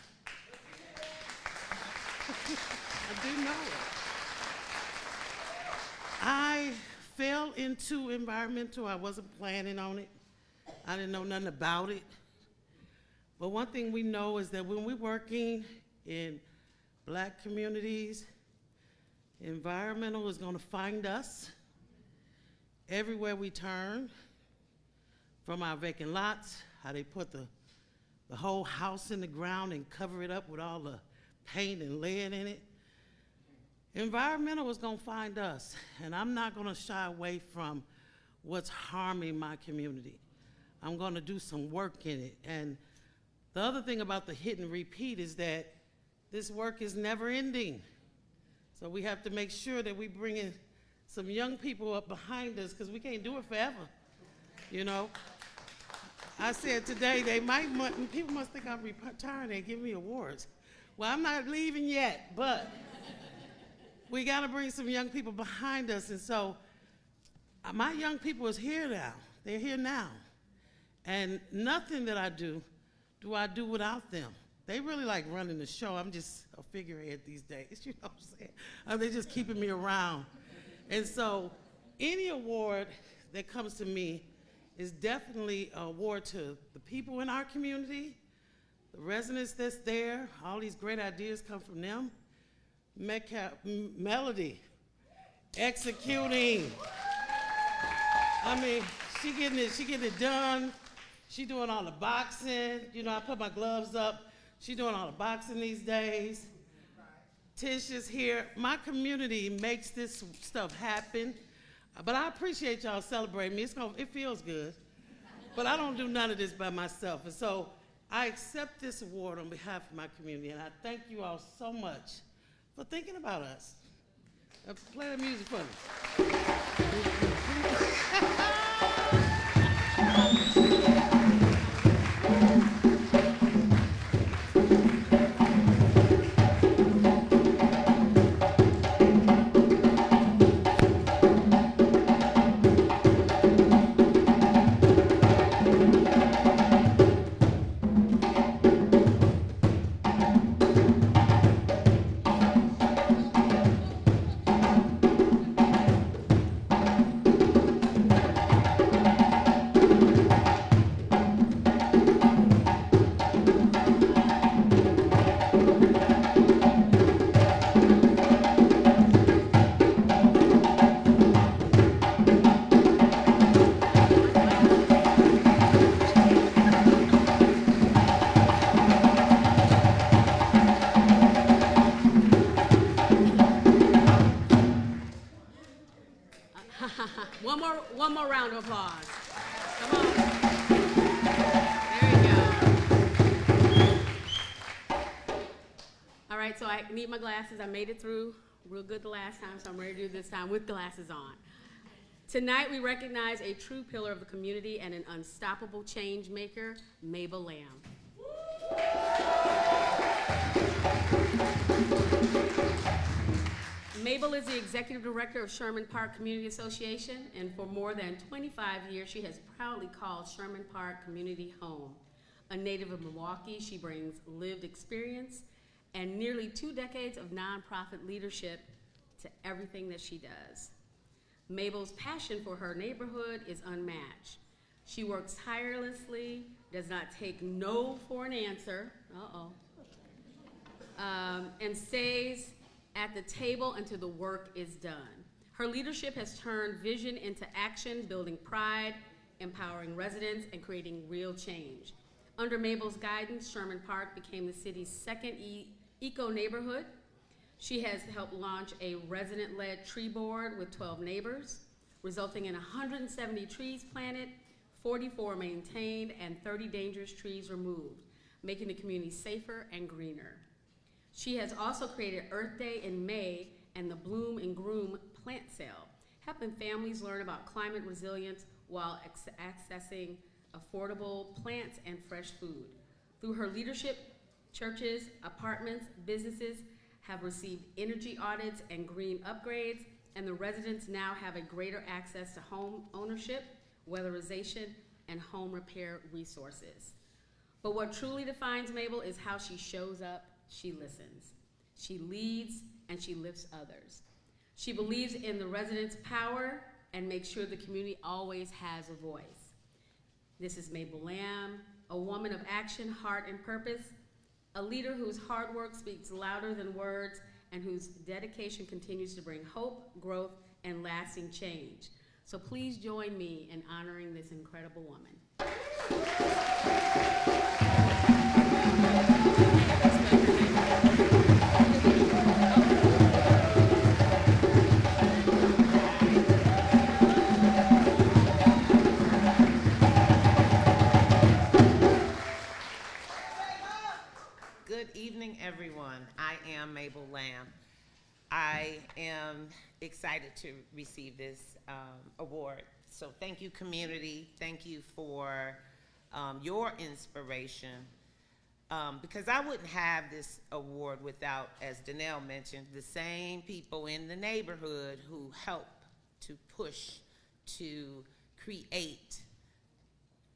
I do know it. I fell into environmental. I wasn't planning on it. I didn't know nothing about it. But one thing we know is that when we're working in Black communities, environmental is going to find us everywhere we turn, from our vacant lots, how they put the whole house in the ground and cover it up with all the paint and lead in it. Environmental is going to find us, and I'm not going to shy away from what's harming my community. I'm going to do some work in it. And the other thing about the hit and repeat is that this work is never ending. So we have to make sure that we bring in some young people up behind us, because we can't do it forever, I said today, people must think I'm retiring, they give me awards. Well, I'm not leaving yet, but we gotta bring some young people behind us. And so my young people is here now, they're here now. And nothing that I do I do without them. They really like running the show. I'm just a figurehead these days, you know what I'm saying? They're just keeping me around. And so any award that comes to me is definitely an award to the people in our community, the residents that's there. All these great ideas come from them. Melody executing. I mean, she getting it done. She doing all the boxing. You know, I put my gloves up. She doing all the boxing these days. Tish is here. My community makes this stuff happen. But I appreciate y'all celebrating me. It feels good. But I don't do none of this by myself. And so I accept this award on behalf of my community. And I thank you all so much for thinking about us. Play the music for me. One more round of applause. Come on. There you go. All right, so I need my glasses. I made it through real good the last time, so I'm ready to do this time with glasses on. Tonight, we recognize a true pillar of the community and an unstoppable change maker, Mabel Lamb. Mabel is the executive director of Sherman Park Community Association, and for more than 25 years, she has proudly called Sherman Park community home. A native of Milwaukee, she brings lived experience and nearly 2 decades of nonprofit leadership to everything that she does. Mabel's passion for her neighborhood is unmatched. She works tirelessly, does not take no for an answer, and stays at the table until the work is done. Her leadership has turned vision into action, building pride, empowering residents, and creating real change. Under Mabel's guidance, Sherman Park became the city's second eco-neighborhood. She has helped launch a resident-led tree board with 12 neighbors, resulting in 170 trees planted, 44 maintained, and 30 dangerous trees removed, making the community safer and greener. She has also created Earth Day in May and the Bloom and Groom plant sale, helping families learn about climate resilience while accessing affordable plants and fresh food. Through her leadership, churches, apartments, businesses have received energy audits and green upgrades, and the residents now have a greater access to home ownership, weatherization, and home repair resources. But what truly defines Mabel is how she shows up. She listens, she leads, and she lifts others. She believes in the residents' power and makes sure the community always has a voice. This is Mabel Lamb, a woman of action, heart, and purpose, a leader whose hard work speaks louder than words and whose dedication continues to bring hope, growth, and lasting change. So please join me in honoring this incredible woman. Good evening, everyone. I am Mabel Lamb. I am excited to receive this award. So thank you, community. Thank you for your inspiration. Because I wouldn't have this award without, as Danelle mentioned, the same people in the neighborhood who help to push, to create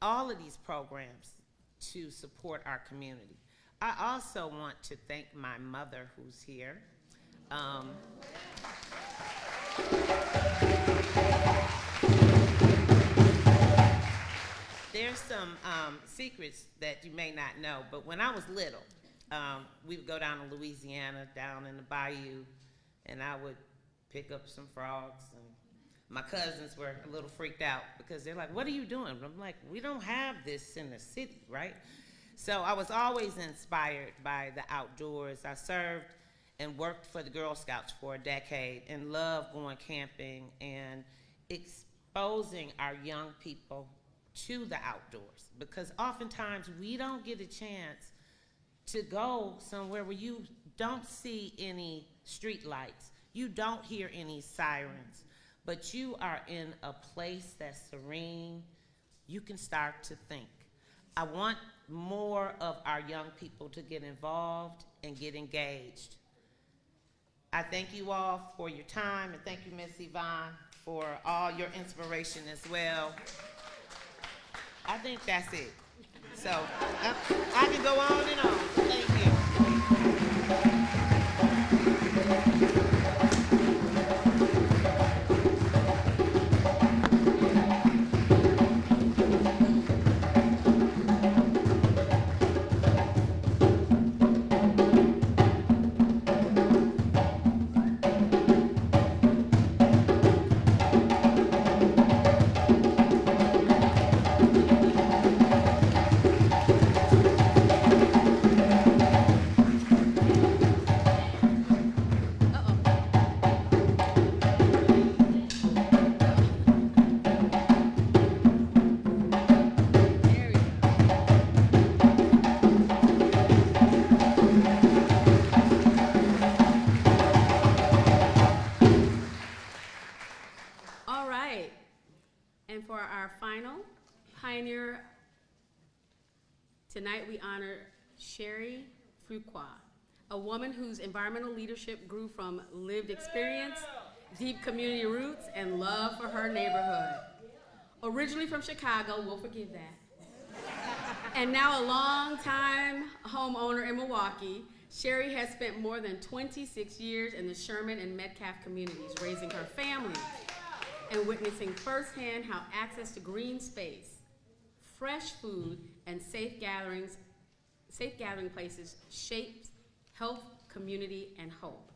all of these programs to support our community. I also want to thank my mother who's here. There's some secrets that you may not know, but when I was little, we would go down to Louisiana, down in the bayou, and I would pick up some frogs. And my cousins were a little freaked out because they're like, what are you doing? I'm like, we don't have this in the city, right? So I was always inspired by the outdoors. I served and worked for the Girl Scouts for a decade and loved going camping and exposing our young people to the outdoors, because oftentimes we don't get a chance to go somewhere where you don't see any street lights, you don't hear any sirens, but you are in a place that's serene. You can start to think. I want more of our young people to get involved and get engaged. I thank you all for your time, and thank you, Ms. Yvonne, for all your inspiration as well. I think that's it. So I can go on and on. Thank you. Tonight we honor Sherry Fuqua, a woman whose environmental leadership grew from lived experience, deep community roots, and love for her neighborhood. Originally from Chicago, we'll forgive that, and now a longtime homeowner in Milwaukee, Sherry has spent more than 26 years in the Sherman and Metcalf communities, raising her family and witnessing firsthand how access to green space, fresh food, and safe gathering places shapes health, community, and hope.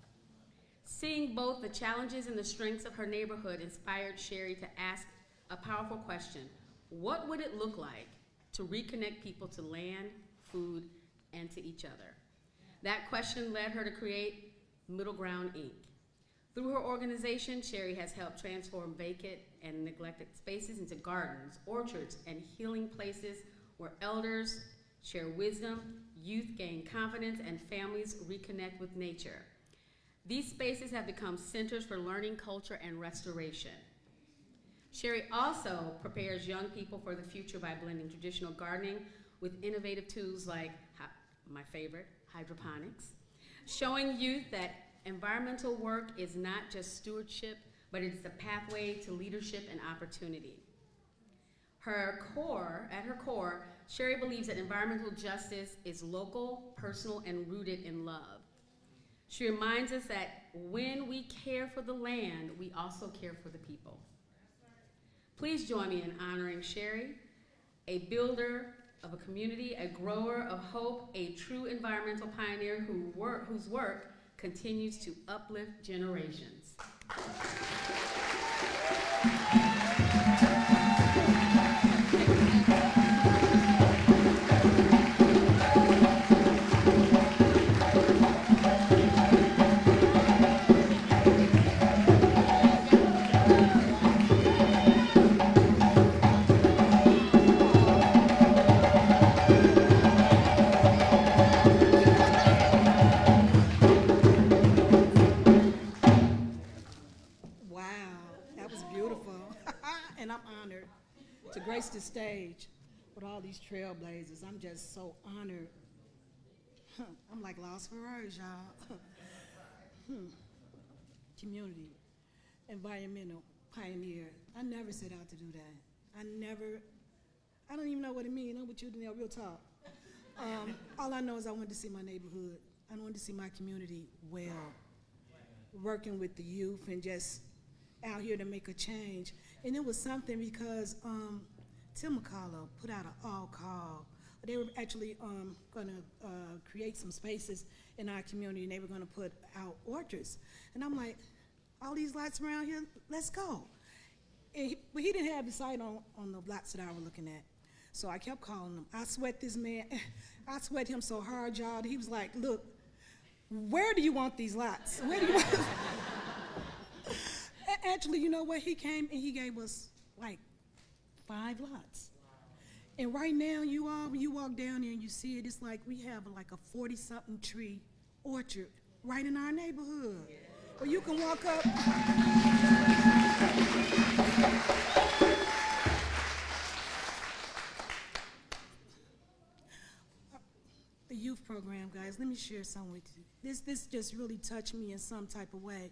Seeing both the challenges and the strengths of her neighborhood inspired Sherry to ask a powerful question: what would it look like to reconnect people to land, food, and to each other? That question led her to create Middle Ground, Inc. Through her organization, Sherry has helped transform vacant and neglected spaces into gardens, orchards, and healing places where elders share wisdom, youth gain confidence, and families reconnect with nature. These spaces have become centers for learning, culture, and restoration. Sherry also prepares young people for the future by blending traditional gardening with innovative tools like, my favorite, hydroponics, showing youth that environmental work is not just stewardship, but it's a pathway to leadership and opportunity. At her core, Sherry believes that environmental justice is local, personal, and rooted in love. She reminds us that when we care for the land, we also care for the people. Please join me in honoring Sherry, a builder of a community, a grower of hope, a true environmental pioneer whose work continues to uplift generations. The stage with all these trailblazers. I'm just so honored. I'm like lost for words, y'all. Community, environmental pioneer. I never set out to do that. I don't even know what it means. I'm with you, Danielle, real talk. All I know is I wanted to see my neighborhood. I wanted to see my community well, working with the youth and just out here to make a change. And it was something because Tim McCullough put out an all-call. They were actually going to create some spaces in our community, and they were going to put out orchards. And I'm like, all these lots around here, let's go. But he didn't have the sight on the lots that I was looking at. So I kept calling him. I sweat this man, I sweat him so hard, y'all. He was like, look, where do you want these lots? Where do you want Actually, you know what? He came and he gave us like 5 lots. And right now, you all, when you walk down there and you see it, it's like we have like a 40-something tree orchard right in our neighborhood. Where you can walk up. The youth program, guys, let me share something with you. This just really touched me in some type of way.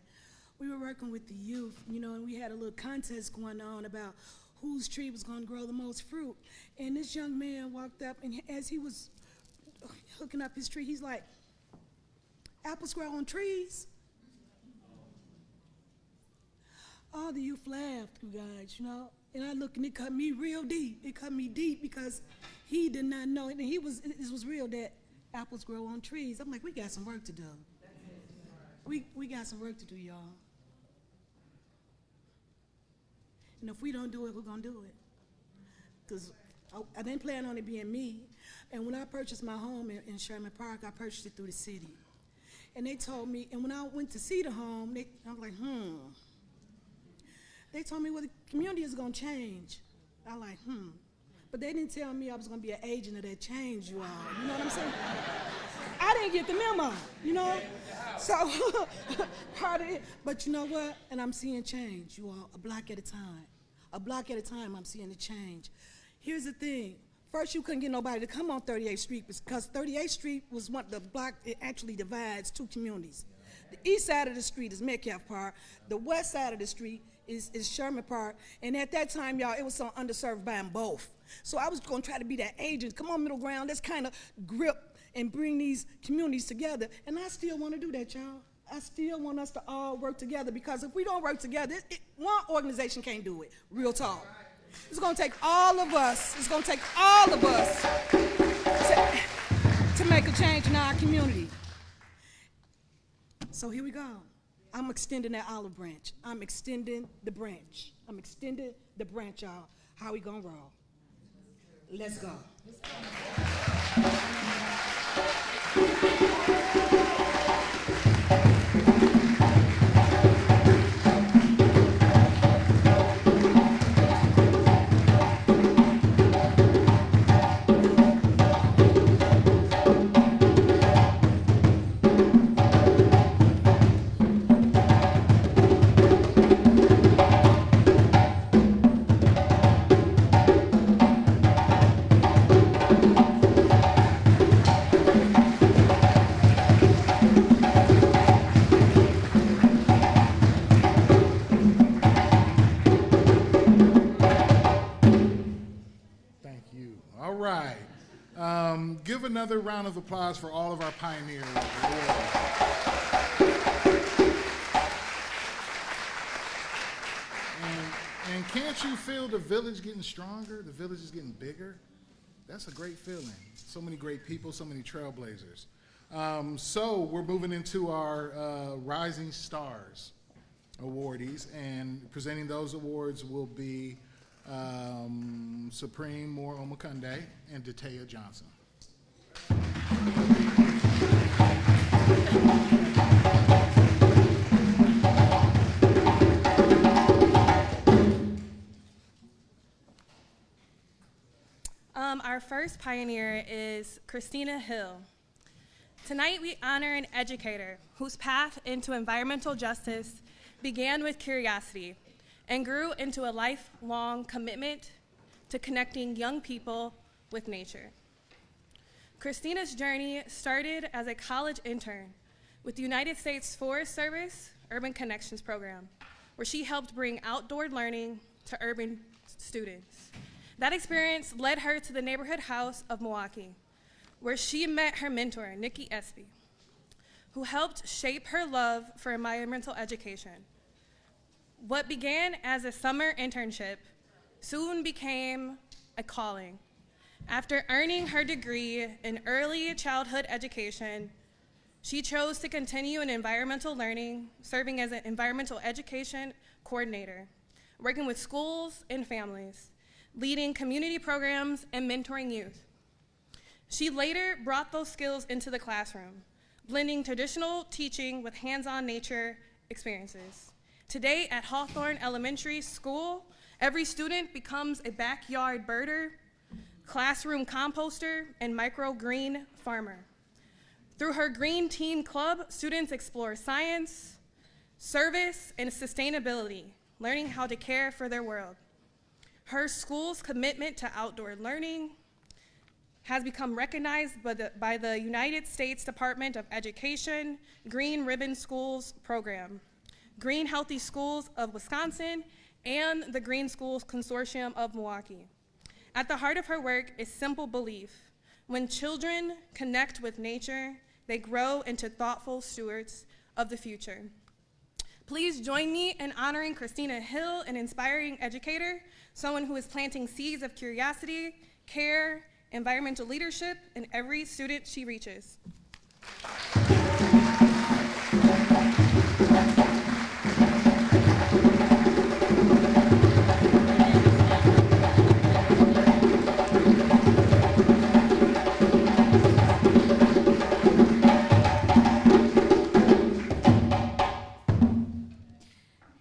We were working with the youth, you know, and we had a little contest going on about whose tree was going to grow the most fruit. And this young man walked up, and as he was hooking up his tree, he's like, apples grow on trees? All the youth laughed, you guys, you know. And I looked, and it cut me real deep. It cut me deep because he did not know it. And it was real that apples grow on trees. I'm like, we got some work to do. We got some work to do, y'all. And if we don't do it, we're going to do it. Because I didn't plan on it being me. And when I purchased my home in Sherman Park, I purchased it through the city. And they told me, and when I went to see the home, I was like, They told me, well, the community is going to change. I like, But they didn't tell me I was going to be an agent of that change, you all. You know what I'm saying? I didn't get the memo, you know? So, part of it. But you know what? And I'm seeing change, you all, a block at a time. A block at a time, I'm seeing the change. Here's the thing. First, you couldn't get nobody to come on 38th Street because 38th Street was the block, it actually divides 2 communities. The east side of the street is Metcalf Park. The west side of the street is Sherman Park. And at that time, y'all, it was so underserved by them both. So I was going to try to be that agent. Come on, middle ground. Let's kind of grip and bring these communities together. And I still want to do that, y'all. I still want us to all work together because if we don't work together, one organization can't do it. Real talk. It's going to take all of us. It's going to take all of us to make a change in our community. So here we go. I'm extending that olive branch. I'm extending the branch. I'm extending the branch, y'all. How we gonna roll? Let's go. Give another round of applause for all of our pioneers. And can't you feel the village getting stronger? The village is getting bigger. That's a great feeling. So many great people, so many trailblazers. So we're moving into our Rising Stars awardees, and presenting those awards will be Supreme Moore Omakunde and Datea Johnson. Our first pioneer is Christina Hill. Tonight we honor an educator whose path into environmental justice began with curiosity and grew into a lifelong commitment to connecting young people with nature. Christina's journey started as a college intern with the United States Forest Service Urban Connections Program, where she helped bring outdoor learning to urban students. That experience led her to the neighborhood house of Milwaukee, where she met her mentor, Nikki Espy, who helped shape her love for environmental education. What began as a summer internship soon became a calling. After earning her degree in early childhood education, She chose to continue in environmental learning, serving as an environmental education coordinator, working with schools and families, leading community programs and mentoring youth. She later brought those skills into the classroom, blending traditional teaching with hands-on nature experiences. Today at Hawthorne Elementary School, every student becomes a backyard birder, classroom composter, and microgreen farmer. Through her Green Team Club, students explore science, service, and sustainability, learning how to care for their world. Her school's commitment to outdoor learning has become recognized by the United States Department of Education Green Ribbon Schools program, Green Healthy Schools of Wisconsin, and the Green Schools Consortium of Milwaukee. At the heart of her work is simple belief. When children connect with nature, they grow into thoughtful stewards of the future. Please join me in honoring Christina Hill, an inspiring educator, someone who is planting seeds of curiosity, care, environmental leadership in every student she reaches.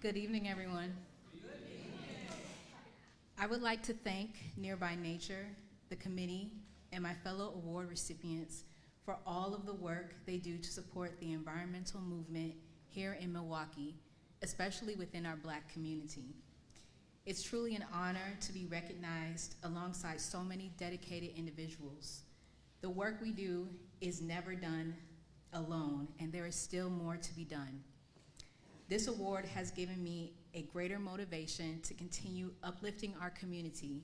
Good evening, everyone. I would like to thank Nearby Nature, the committee, and my fellow award recipients for all of the work they do to support the environmental movement here in Milwaukee, especially within our Black community. It's truly an honor to be recognized alongside so many dedicated individuals. The work we do is never done alone, and there is still more to be done. This award has given me a greater motivation to continue uplifting our community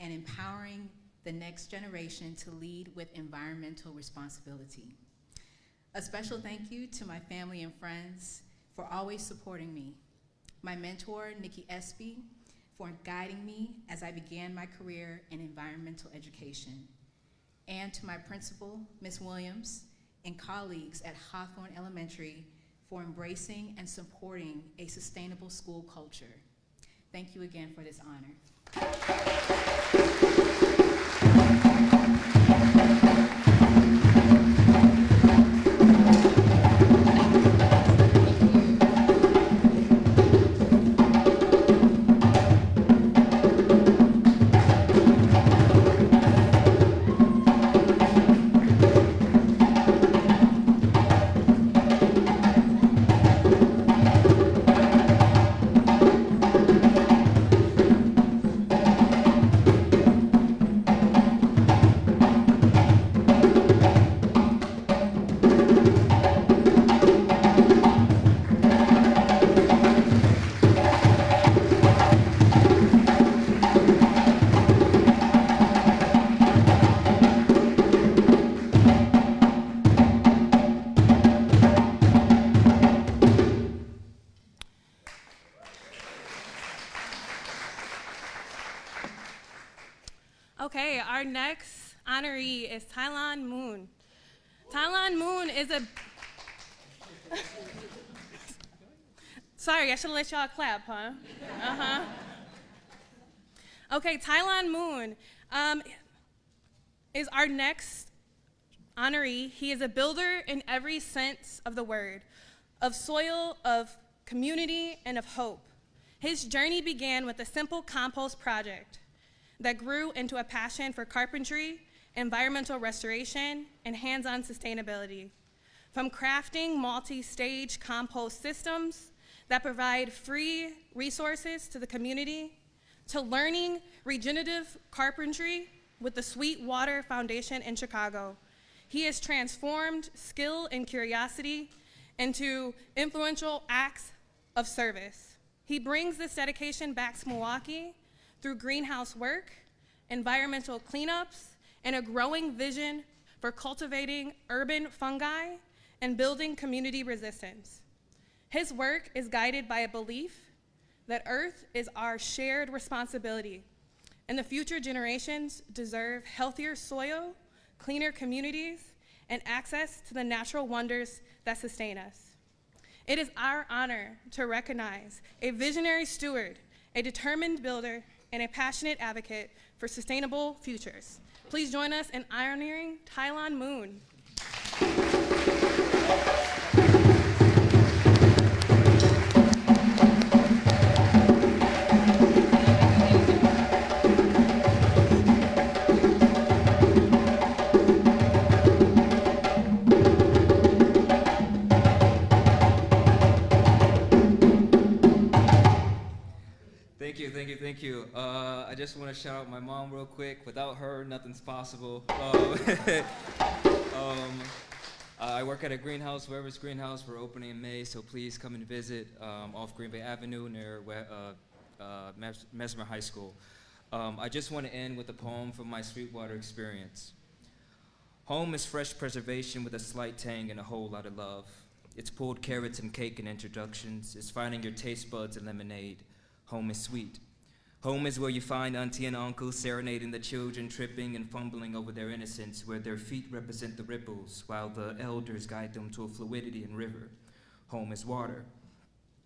and empowering the next generation to lead with environmental responsibility. A special thank you to my family and friends for always supporting me, my mentor, Nikki Espy, for guiding me as I began my career in environmental education, and to my principal, Ms. Williams, and colleagues at Hawthorne Elementary for embracing and supporting a sustainable school culture. Thank you again for this honor. Okay, our next honoree is Tylon Moon. Tylon Moon is a... Sorry, I should have let y'all clap, huh? Uh-huh. Okay, Tylon Moon is our next honoree. He is a builder in every sense of the word, of soil, of community, and of hope. His journey began with a simple compost project that grew into a passion for carpentry, environmental restoration, and hands-on sustainability. From crafting multi-stage compost systems that provide free resources to the community, to learning regenerative carpentry with the Sweetwater Foundation in Chicago, he has transformed skill and curiosity into influential acts of service. He brings this dedication back to Milwaukee through greenhouse work, environmental cleanups, and a growing vision for cultivating urban fungi and building community resistance. His work is guided by a belief that Earth is our shared responsibility, and the future generations deserve healthier soil, cleaner communities, and access to the natural wonders that sustain us. It is our honor to recognize a visionary steward, a determined builder, and a passionate advocate for sustainable futures. Please join us in honoring Tylon Moon. Thank you. I just want to shout out my mom real quick. Without her, nothing's possible. I work at a greenhouse, Weber's Greenhouse. We're opening in May, so please come and visit off Green Bay Avenue near Mesmer High School. I just want to end with a poem from my Sweetwater experience. Home is fresh preservation with a slight tang and a whole lot of love. It's pulled carrots and cake and introductions. It's finding your taste buds and lemonade. Home is sweet. Home is where you find auntie and uncle serenading the children, tripping and fumbling over their innocence, where their feet represent the ripples, while the elders guide them to a fluidity and river. Home is water.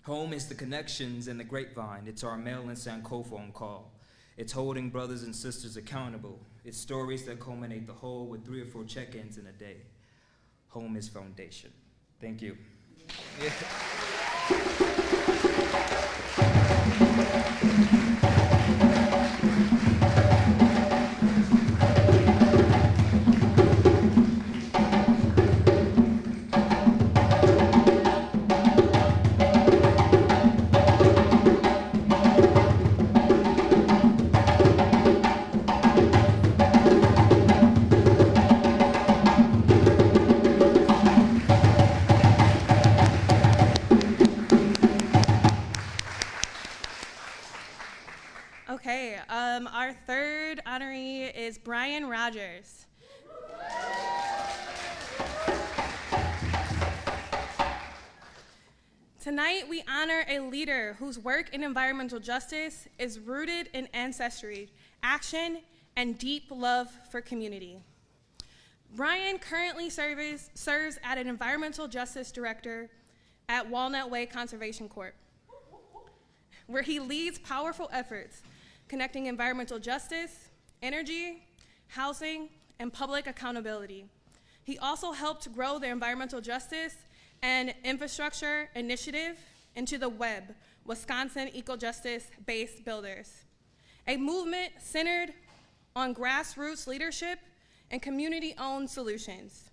Home is the connections and the grapevine. It's our mail and Sankofa on call. It's holding brothers and sisters accountable. It's stories that culminate the whole with 3 or 4 check-ins in a day. Home is foundation. Thank you. Yeah. Okay, our third honoree is Brian Rogers. Tonight, we honor a leader whose work in environmental justice is rooted in ancestry, action, and deep love for community. Brian currently serves as an environmental justice director at Walnut Way Conservation Corp., where he leads powerful efforts connecting environmental justice, energy, housing, and public accountability. He also helped grow the environmental justice and infrastructure initiative into the WEB, Wisconsin Eco-Justice-Based Builders, a movement centered on grassroots leadership and community-owned solutions.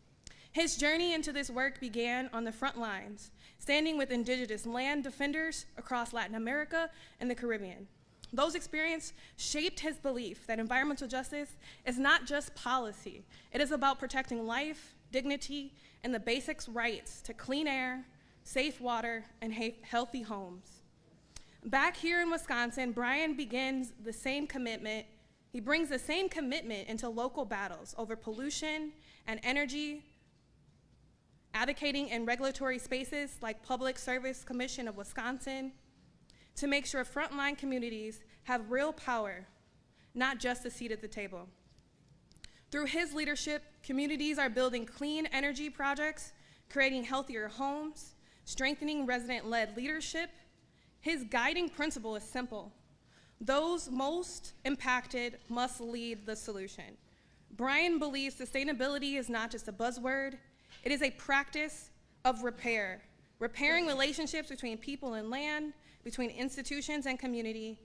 His journey into this work began on the front lines, standing with indigenous land defenders across Latin America and the Caribbean. Those experiences shaped his belief that environmental justice is not just policy. It is about protecting life, dignity, and the basic rights to clean air, safe water, and healthy homes. Back here in Wisconsin, Brian brings the same commitment into local battles over pollution and energy, advocating in regulatory spaces like Public Service Commission of Wisconsin to make sure frontline communities have real power, not just a seat at the table. Through his leadership, communities are building clean energy projects, creating healthier homes, strengthening resident-led leadership. His guiding principle is simple: those most impacted must lead the solution. Brian believes sustainability is not just a buzzword, it is a practice of repair, repairing relationships between people and land, between institutions and community,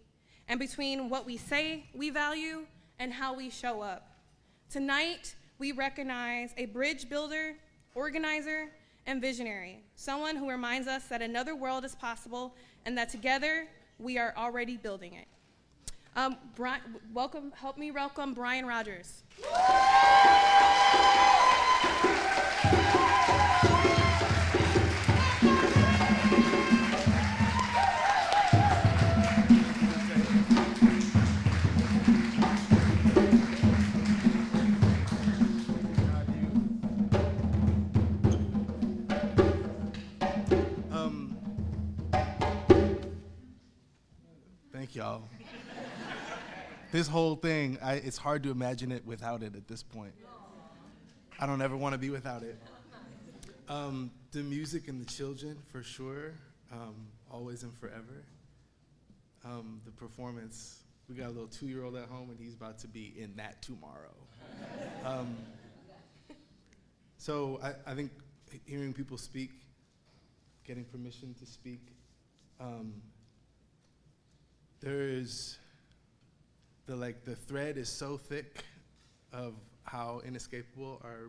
and between what we say we value and how we show up. Tonight, we recognize a bridge builder, organizer, and visionary, someone who reminds us that another world is possible and that together we are already building it. Help me welcome Brian Rogers. Thank y'all. This whole thing, it's hard to imagine it without it at this point. I don't ever want to be without it. The music and the children, for sure, always and forever. The performance, we got a little 2-year-old at home, and he's about to be in that tomorrow. So I think hearing people speak, getting permission to speak, the thread is so thick of how inescapable our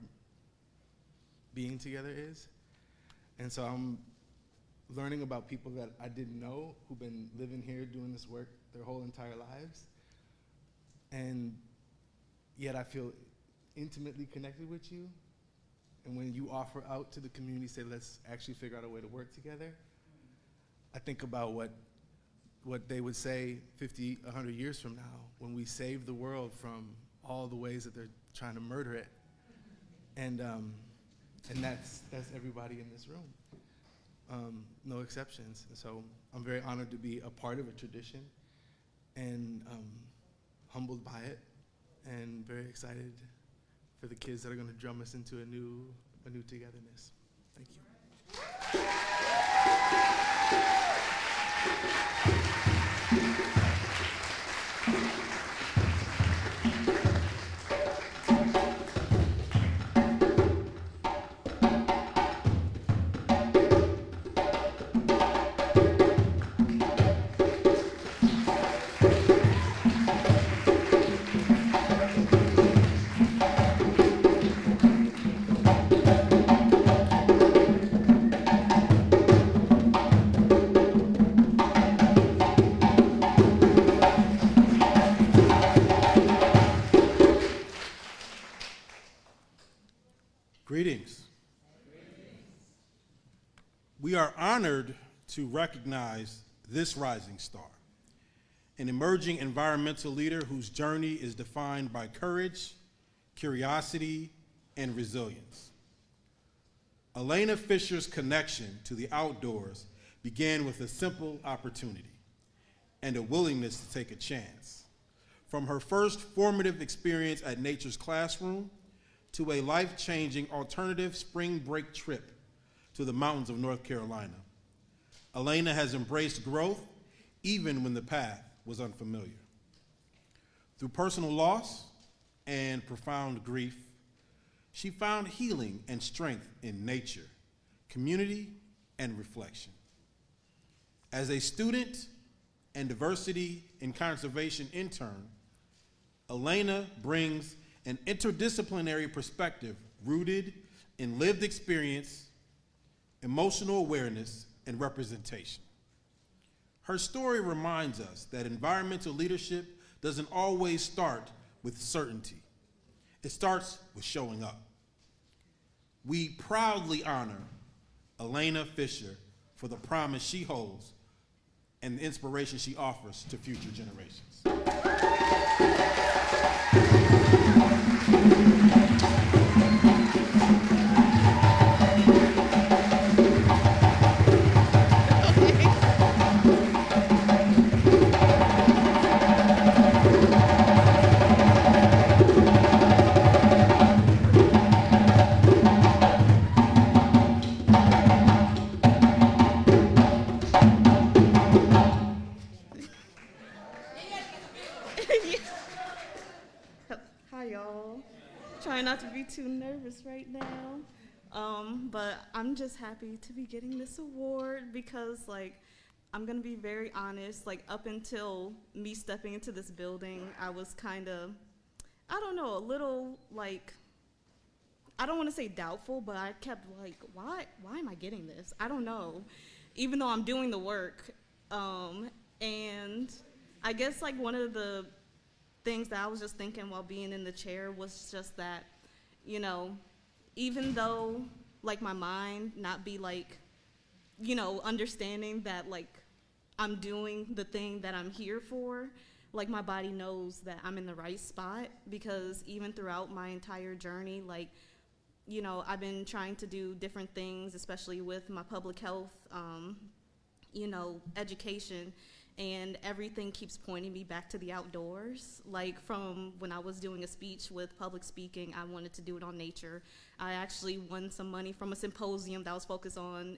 being together is. And so I'm learning about people that I didn't know who've been living here doing this work their whole entire lives. And yet I feel intimately connected with you. And when you offer out to the community, say, let's actually figure out a way to work together, I think about what they would say 50, 100 years from now when we save the world from all the ways that they're trying to murder it. And that's everybody in this room, no exceptions. And so I'm very honored to be a part of a tradition and humbled by it, and very excited for the kids that are going to drum us into a new togetherness. Thank you. Greetings. We are honored to recognize this rising star, an emerging environmental leader whose journey is defined by courage, curiosity, and resilience. Elena Fisher's connection to the outdoors began with a simple opportunity and a willingness to take a chance. From her first formative experience at Nature's Classroom to a life-changing alternative spring break trip to the mountains of North Carolina, Elena has embraced growth even when the path was unfamiliar. Through personal loss and profound grief, she found healing and strength in nature, community, and reflection. As a student and diversity and conservation intern, Elena brings an interdisciplinary perspective rooted in lived experience, emotional awareness, and representation. Her story reminds us that environmental leadership doesn't always start with certainty. It starts with showing up. We proudly honor Elena Fisher for the promise she holds and the inspiration she offers to future generations. Hi y'all. Trying not to be too nervous right now, but I'm just happy to be getting this award because, like, I'm gonna be very honest, like, up until me stepping into this building, I was kind of, I don't know, a little, like, I don't want to say doubtful, but I kept like, why am I getting this? I don't know, even though I'm doing the work. And I guess, like, one of the things that I was just thinking while being in the chair was just that, you know, even though, like, my mind not be, like, you know, understanding that, like, I'm doing the thing that I'm here for, like, my body knows that I'm in the right spot, because even throughout my entire journey, like, you know, I've been trying to do different things, especially with my public health, you know, education. and everything keeps pointing me back to the outdoors. Like from when I was doing a speech with public speaking, I wanted to do it on nature. I actually won some money from a symposium that was focused on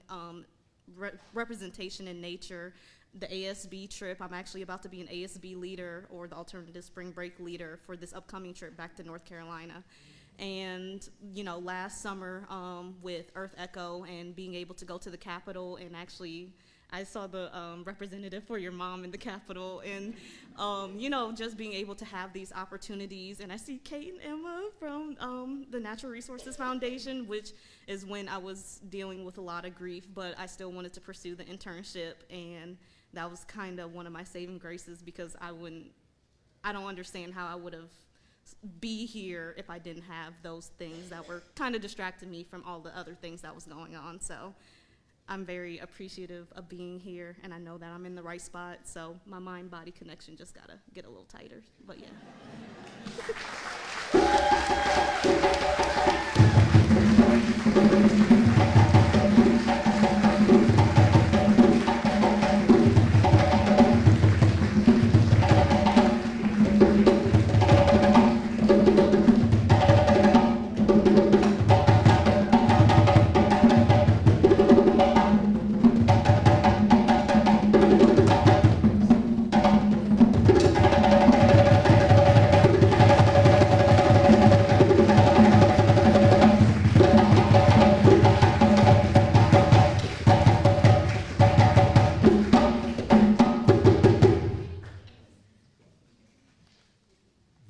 representation in nature. The ASB trip, I'm actually about to be an ASB leader, or the Alternative Spring Break leader, for this upcoming trip back to North Carolina. And you know, last summer with Earth Echo and being able to go to the Capitol, and actually I saw the representative for your mom in the Capitol, and you know, just being able to have these opportunities. And I see Kate and Emma from the Natural Resources Foundation, which is when I was dealing with a lot of grief, but I still wanted to pursue the internship, and that was kind of one of my saving graces, because I don't understand how I would have be here if I didn't have those things that were kind of distracting me from all the other things that was going on. So I'm very appreciative of being here, and I know that I'm in the right spot, so my mind-body connection just gotta get a little tighter, but yeah.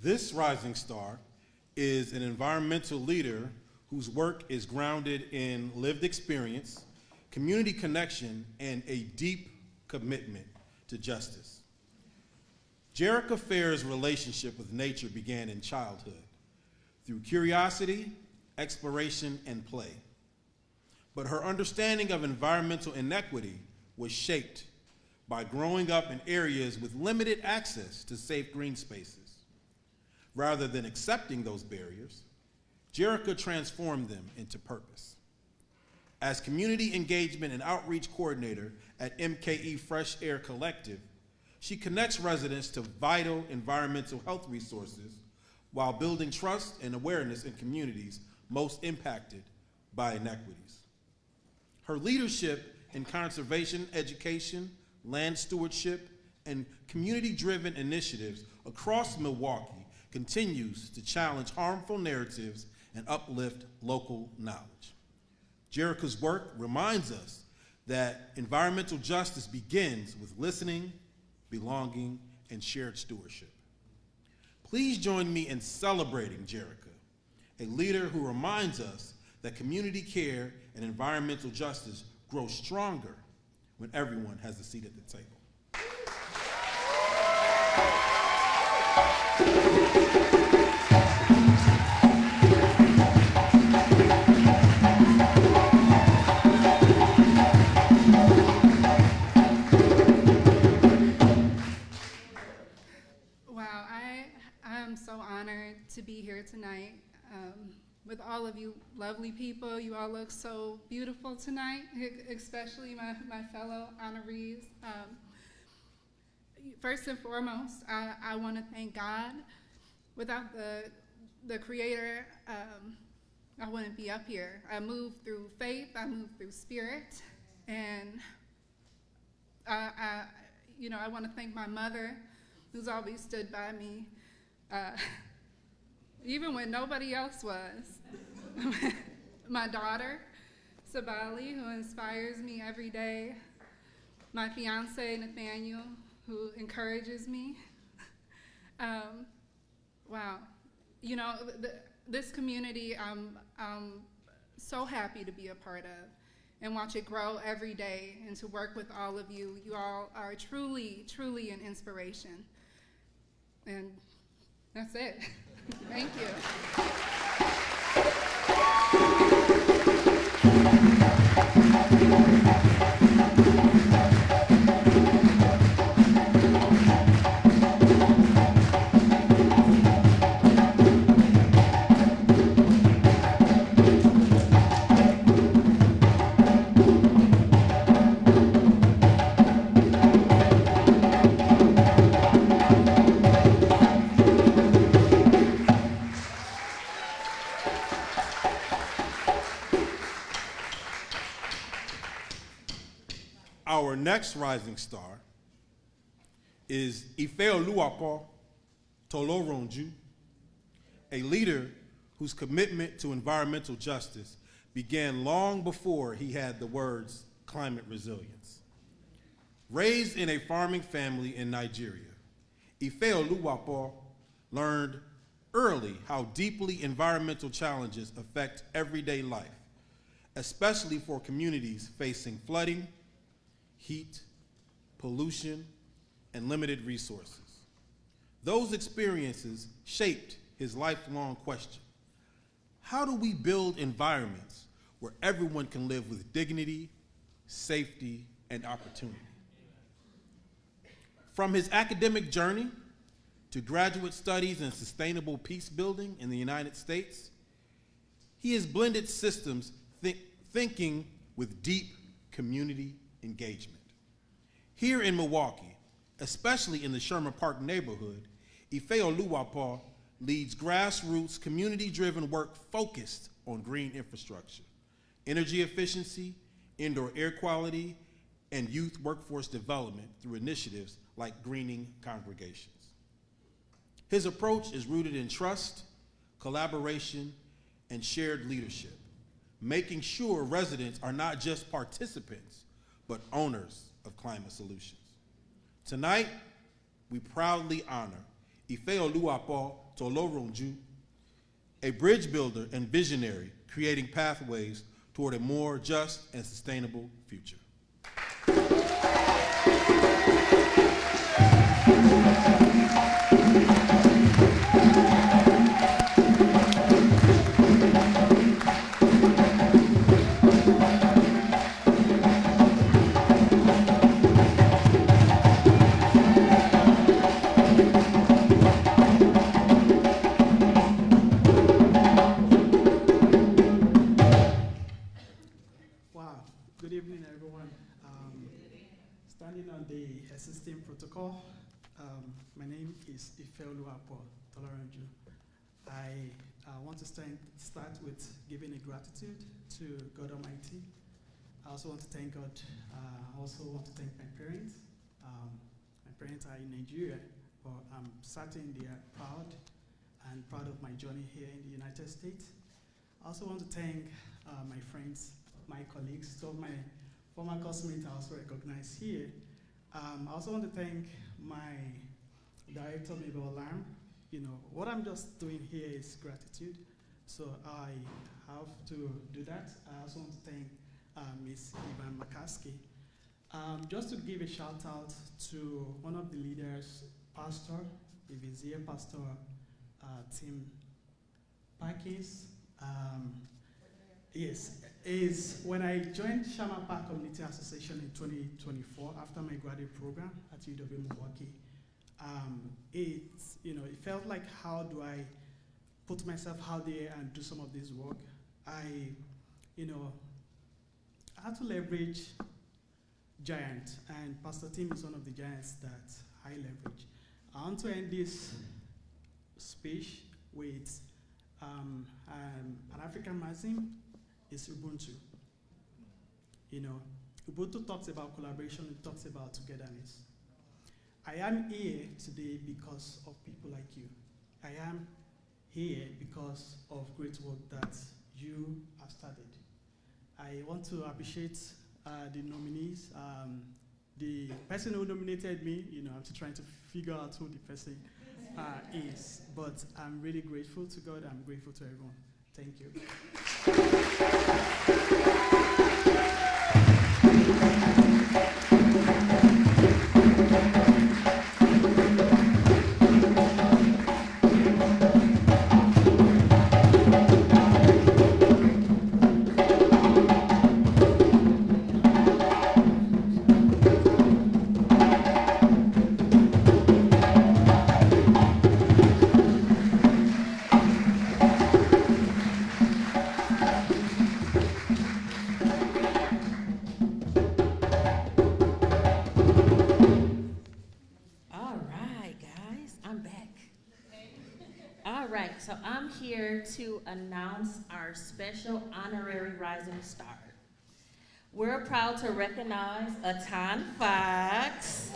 This rising star is an environmental leader whose work is grounded in lived experience, community connection, and a deep commitment to justice. Jerica Fair's relationship with nature began in childhood through curiosity, exploration, and play. But her understanding of environmental inequity was shaped by growing up in areas with limited access to safe green spaces. Rather than accepting those barriers, Jerica transformed them into purpose. As community engagement and outreach coordinator at MKE Fresh Air Collective, she connects residents to vital environmental health resources while building trust and awareness in communities most impacted by inequities. Her leadership in conservation, education, land stewardship, and community-driven initiatives across Milwaukee continues to challenge harmful narratives and uplift local knowledge. Jerica's work reminds us that environmental justice begins with listening, belonging, and shared stewardship. Please join me in celebrating Jerica, a leader who reminds us that community care and environmental justice grow stronger when everyone has a seat at the table. Wow, I am so honored to be here tonight with all of you lovely people. You all look so beautiful tonight, especially my fellow honorees. First and foremost, I want to thank God. Without the Creator, I wouldn't be up here. I moved through faith, I moved through spirit, and I want to thank my mother, who's always stood by me, even when nobody else was. My daughter, Sabali, who inspires me every day. My fiance, Nathaniel, who encourages me. Wow, this community, I'm so happy to be a part of and watch it grow every day, and to work with all of you. You all are truly, truly an inspiration. And that's it. Thank you. Our next rising star is Ifeoluwapo Toloronju, a leader whose commitment to environmental justice began long before he had the words climate resilience. Raised in a farming family in Nigeria, Ifeoluwapo learned early how deeply environmental challenges affect everyday life, especially for communities facing flooding, heat, pollution, and limited resources. Those experiences shaped his lifelong question: how do we build environments where everyone can live with dignity, safety, and opportunity? From his academic journey to graduate studies in sustainable peace building in the United States, he has blended systems thinking with deep community engagement. Here in Milwaukee, especially in the Sherman Park neighborhood, Ifeoluwapo leads grassroots, community-driven work focused on green infrastructure, energy efficiency, indoor air quality, and youth workforce development through initiatives like greening congregations. His approach is rooted in trust, collaboration, and shared leadership, making sure residents are not just participants, but owners of climate solutions. Tonight, we proudly honor Ifeoluwapo Toloronju, a bridge builder and visionary creating pathways toward a more just and sustainable future. Good evening, everyone. Standing on the existing protocol, my name is Ifeoluwapo Toloronju. I want to start with giving a gratitude to God Almighty. I also want to thank God. I also want to thank my parents. My parents are in Nigeria, but I'm certain they are proud of my journey here in the United States. I also want to thank my friends, my colleagues, some of my former classmates I also recognize here. I also want to thank my director, Mabel Lam. You know, what I'm just doing here is gratitude, so I have to do that. I also want to thank Ms. Ivan McCaskey. Just to give a shout out to one of the leaders, Pastor, if he's here, Pastor Tim Parkins. Yes, is when I joined Sherman Park Community Association in 2024 after my graduate program at UW Milwaukee. It felt like, how do I put myself out there and do some of this work? I had to leverage giants, and Pastor Tim is one of the giants that I leverage. I want to end this speech with an African maxim. Is Ubuntu. Ubuntu talks about collaboration, it talks about togetherness. I am here today because of people like you. I am here because of great work that you have started. I want to appreciate the nominees. The person who nominated me, I'm still trying to figure out who the person is, but I'm really grateful to God, I'm grateful to everyone. Thank you. So I'm here to announce our special honorary rising star. We're proud to recognize Atan Fox.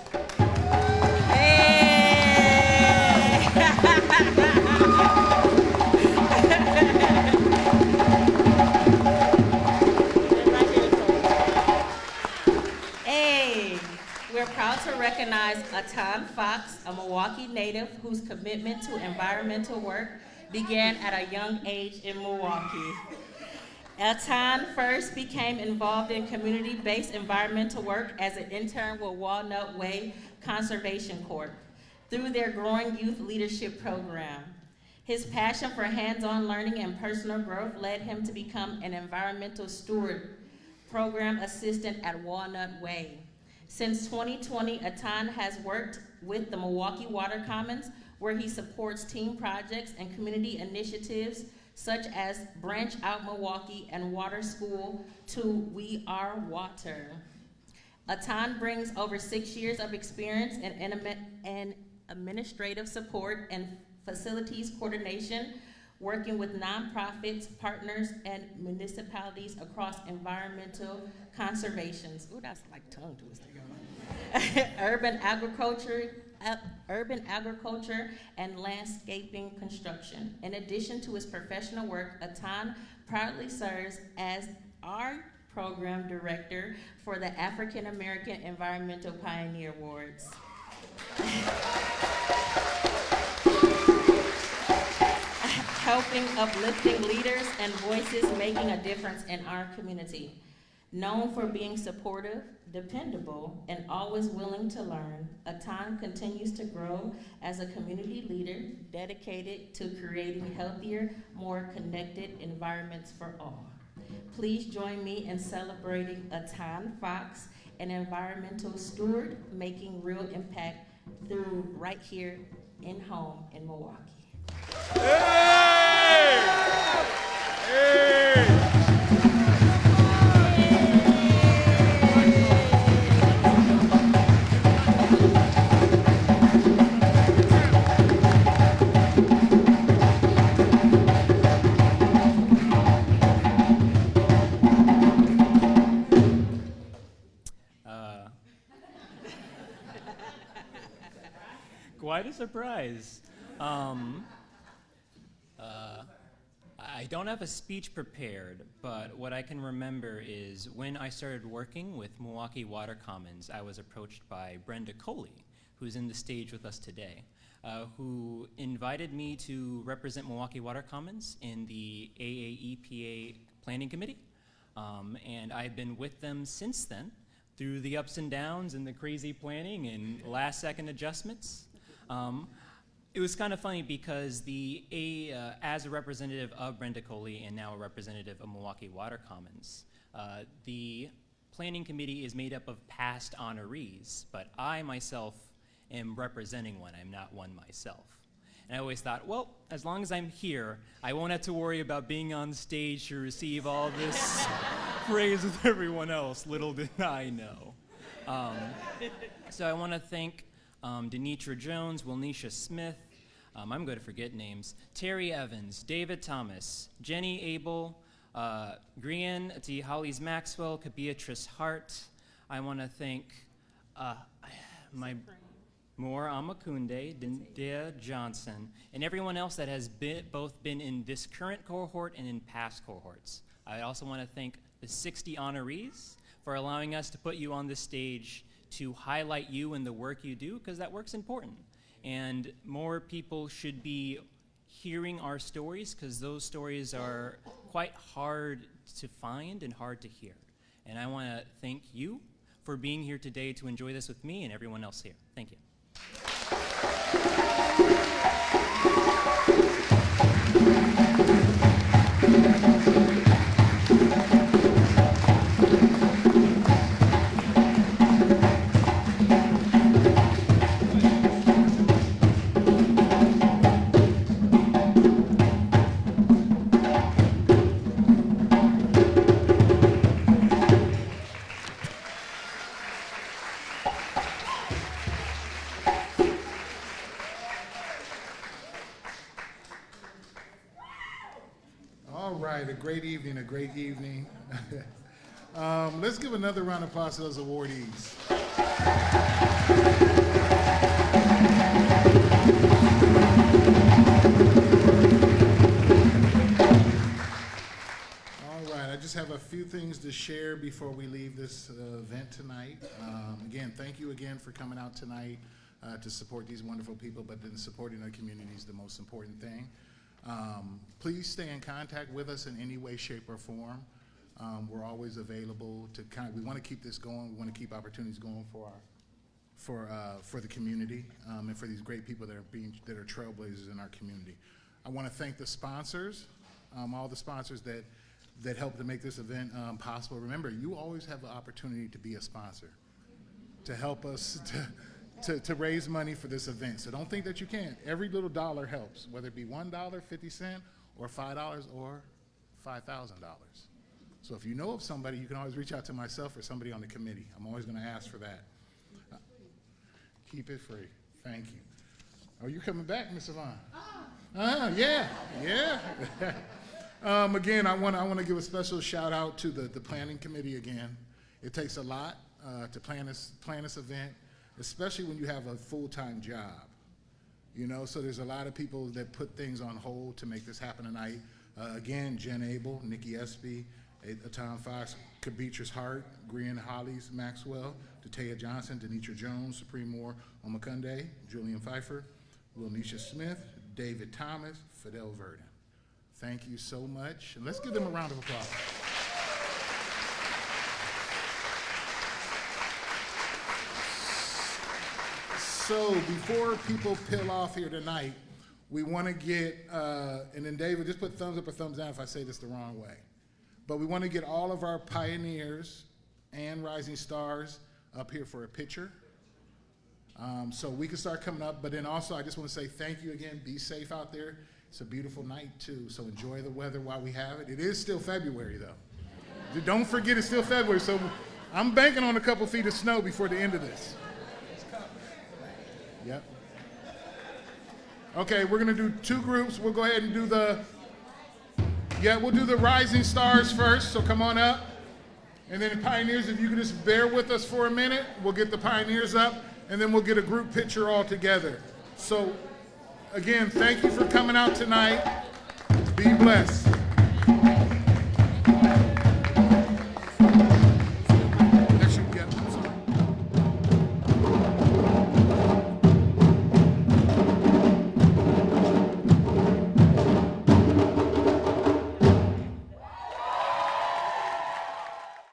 We're proud to recognize Atan Fox, a Milwaukee native whose commitment to environmental work began at a young age in Milwaukee. Atan first became involved in community-based environmental work as an intern with Walnut Way Conservation Corp. through their growing youth leadership program. His passion for hands-on learning and personal growth led him to become an environmental steward program assistant at Walnut Way. Since 2020, Atan has worked with the Milwaukee Water Commons, where he supports team projects and community initiatives such as Branch Out Milwaukee and Water School to We Are Water. Atan brings over 6 years of experience in administrative support and facilities coordination, working with nonprofits, partners, and municipalities across environmental conservations. Ooh, that's like tongue twister. urban agriculture, and landscaping construction. In addition to his professional work, Atan proudly serves as our program director for the African American Environmental Pioneer Awards. Helping uplifting leaders and voices making a difference in our community. Known for being supportive, dependable, and always willing to learn, Atan continues to grow as a community leader dedicated to creating healthier, more connected environments for all. Please join me in celebrating Atan Fox, an environmental steward making real impact through right here in home in Milwaukee. Hey! Hey! Quite a surprise. I don't have a speech prepared, but what I can remember is when I started working with Milwaukee Water Commons, I was approached by Brenda Coley, who's in the stage with us today, who invited me to represent Milwaukee Water Commons in the AAEPA Planning Committee. And I've been with them since then, through the ups and downs and the crazy planning and last-second adjustments. It was kind of funny because as a representative of Brenda Coley and now a representative of Milwaukee Water Commons, the planning committee is made up of past honorees, but I myself am representing one. I'm not one myself. And I always thought, well, as long as I'm here, I won't have to worry about being on stage to receive all this praise with everyone else. Little did I know. So I want to thank Denitra Jones, Wilnisha Smith, I'm going to forget names, Terry Evans, David Thomas, Jenny Abel, Grian T. Hollies Maxwell, Beatrice Hart. I want to thank my Moore Amakunde, Dea Johnson, and everyone else that has both been in this current cohort and in past cohorts. I also want to thank the 60 honorees for allowing us to put you on this stage to highlight you and the work you do, because that work's important. And more people should be hearing our stories, because those stories are quite hard to find and hard to hear. And I want to thank you for being here today to enjoy this with me and everyone else here. Thank you. A great evening. Let's give another round of applause to those awardees. All right, I just have a few things to share before we leave this event tonight. Again, thank you again for coming out tonight to support these wonderful people, but then supporting our community is the most important thing. Please stay in contact with us in any way, shape, or form. We're always available to we want to keep this going. We want to keep opportunities going for the community and for these great people that are trailblazers in our community. I want to thank the sponsors, all the sponsors that helped to make this event possible. Remember, you always have the opportunity to be a sponsor, to help us to raise money for this event. So don't think that you can't. Every little dollar helps, whether it be $1, 50 cents, or $5, or $5,000. So if you know of somebody, you can always reach out to myself or somebody on the committee. I'm always going to ask for that. Keep it free. Thank you. Are you coming back, Ms. Yvonne? Yeah. Again, I want to give a special shout out to the planning committee again. It takes a lot to plan this event, especially when you have a full-time job. You know, so there's a lot of people that put things on hold to make this happen tonight. Again, Jen Abel, Nikki Espy, Tom Fox, Beatrice Hart, Grian Hollies Maxwell, Tatea Johnson, Denitra Jones, Supreme Moore Omakunde, Julian Pfeiffer, Wilnisha Smith, David Thomas, Fidel Verdon. Thank you so much. And let's give them a round of applause. So before people peel off here tonight, we want to get, and then David, just put thumbs up or thumbs down if I say this the wrong way. But we want to get all of our pioneers and rising stars up here for a picture. So we can start coming up, but then also I just want to say thank you again. Be safe out there. It's a beautiful night too, so enjoy the weather while we have it. It is still February though. Don't forget it's still February, so I'm banking on a couple feet of snow before the end of this. Yep. Okay, we're gonna do two groups. We'll go ahead and do we'll do the rising stars first, so come on up. And then the pioneers, if you could just bear with us for a minute, we'll get the pioneers up, and then we'll get a group picture all together. So again, thank you for coming out tonight. Be blessed.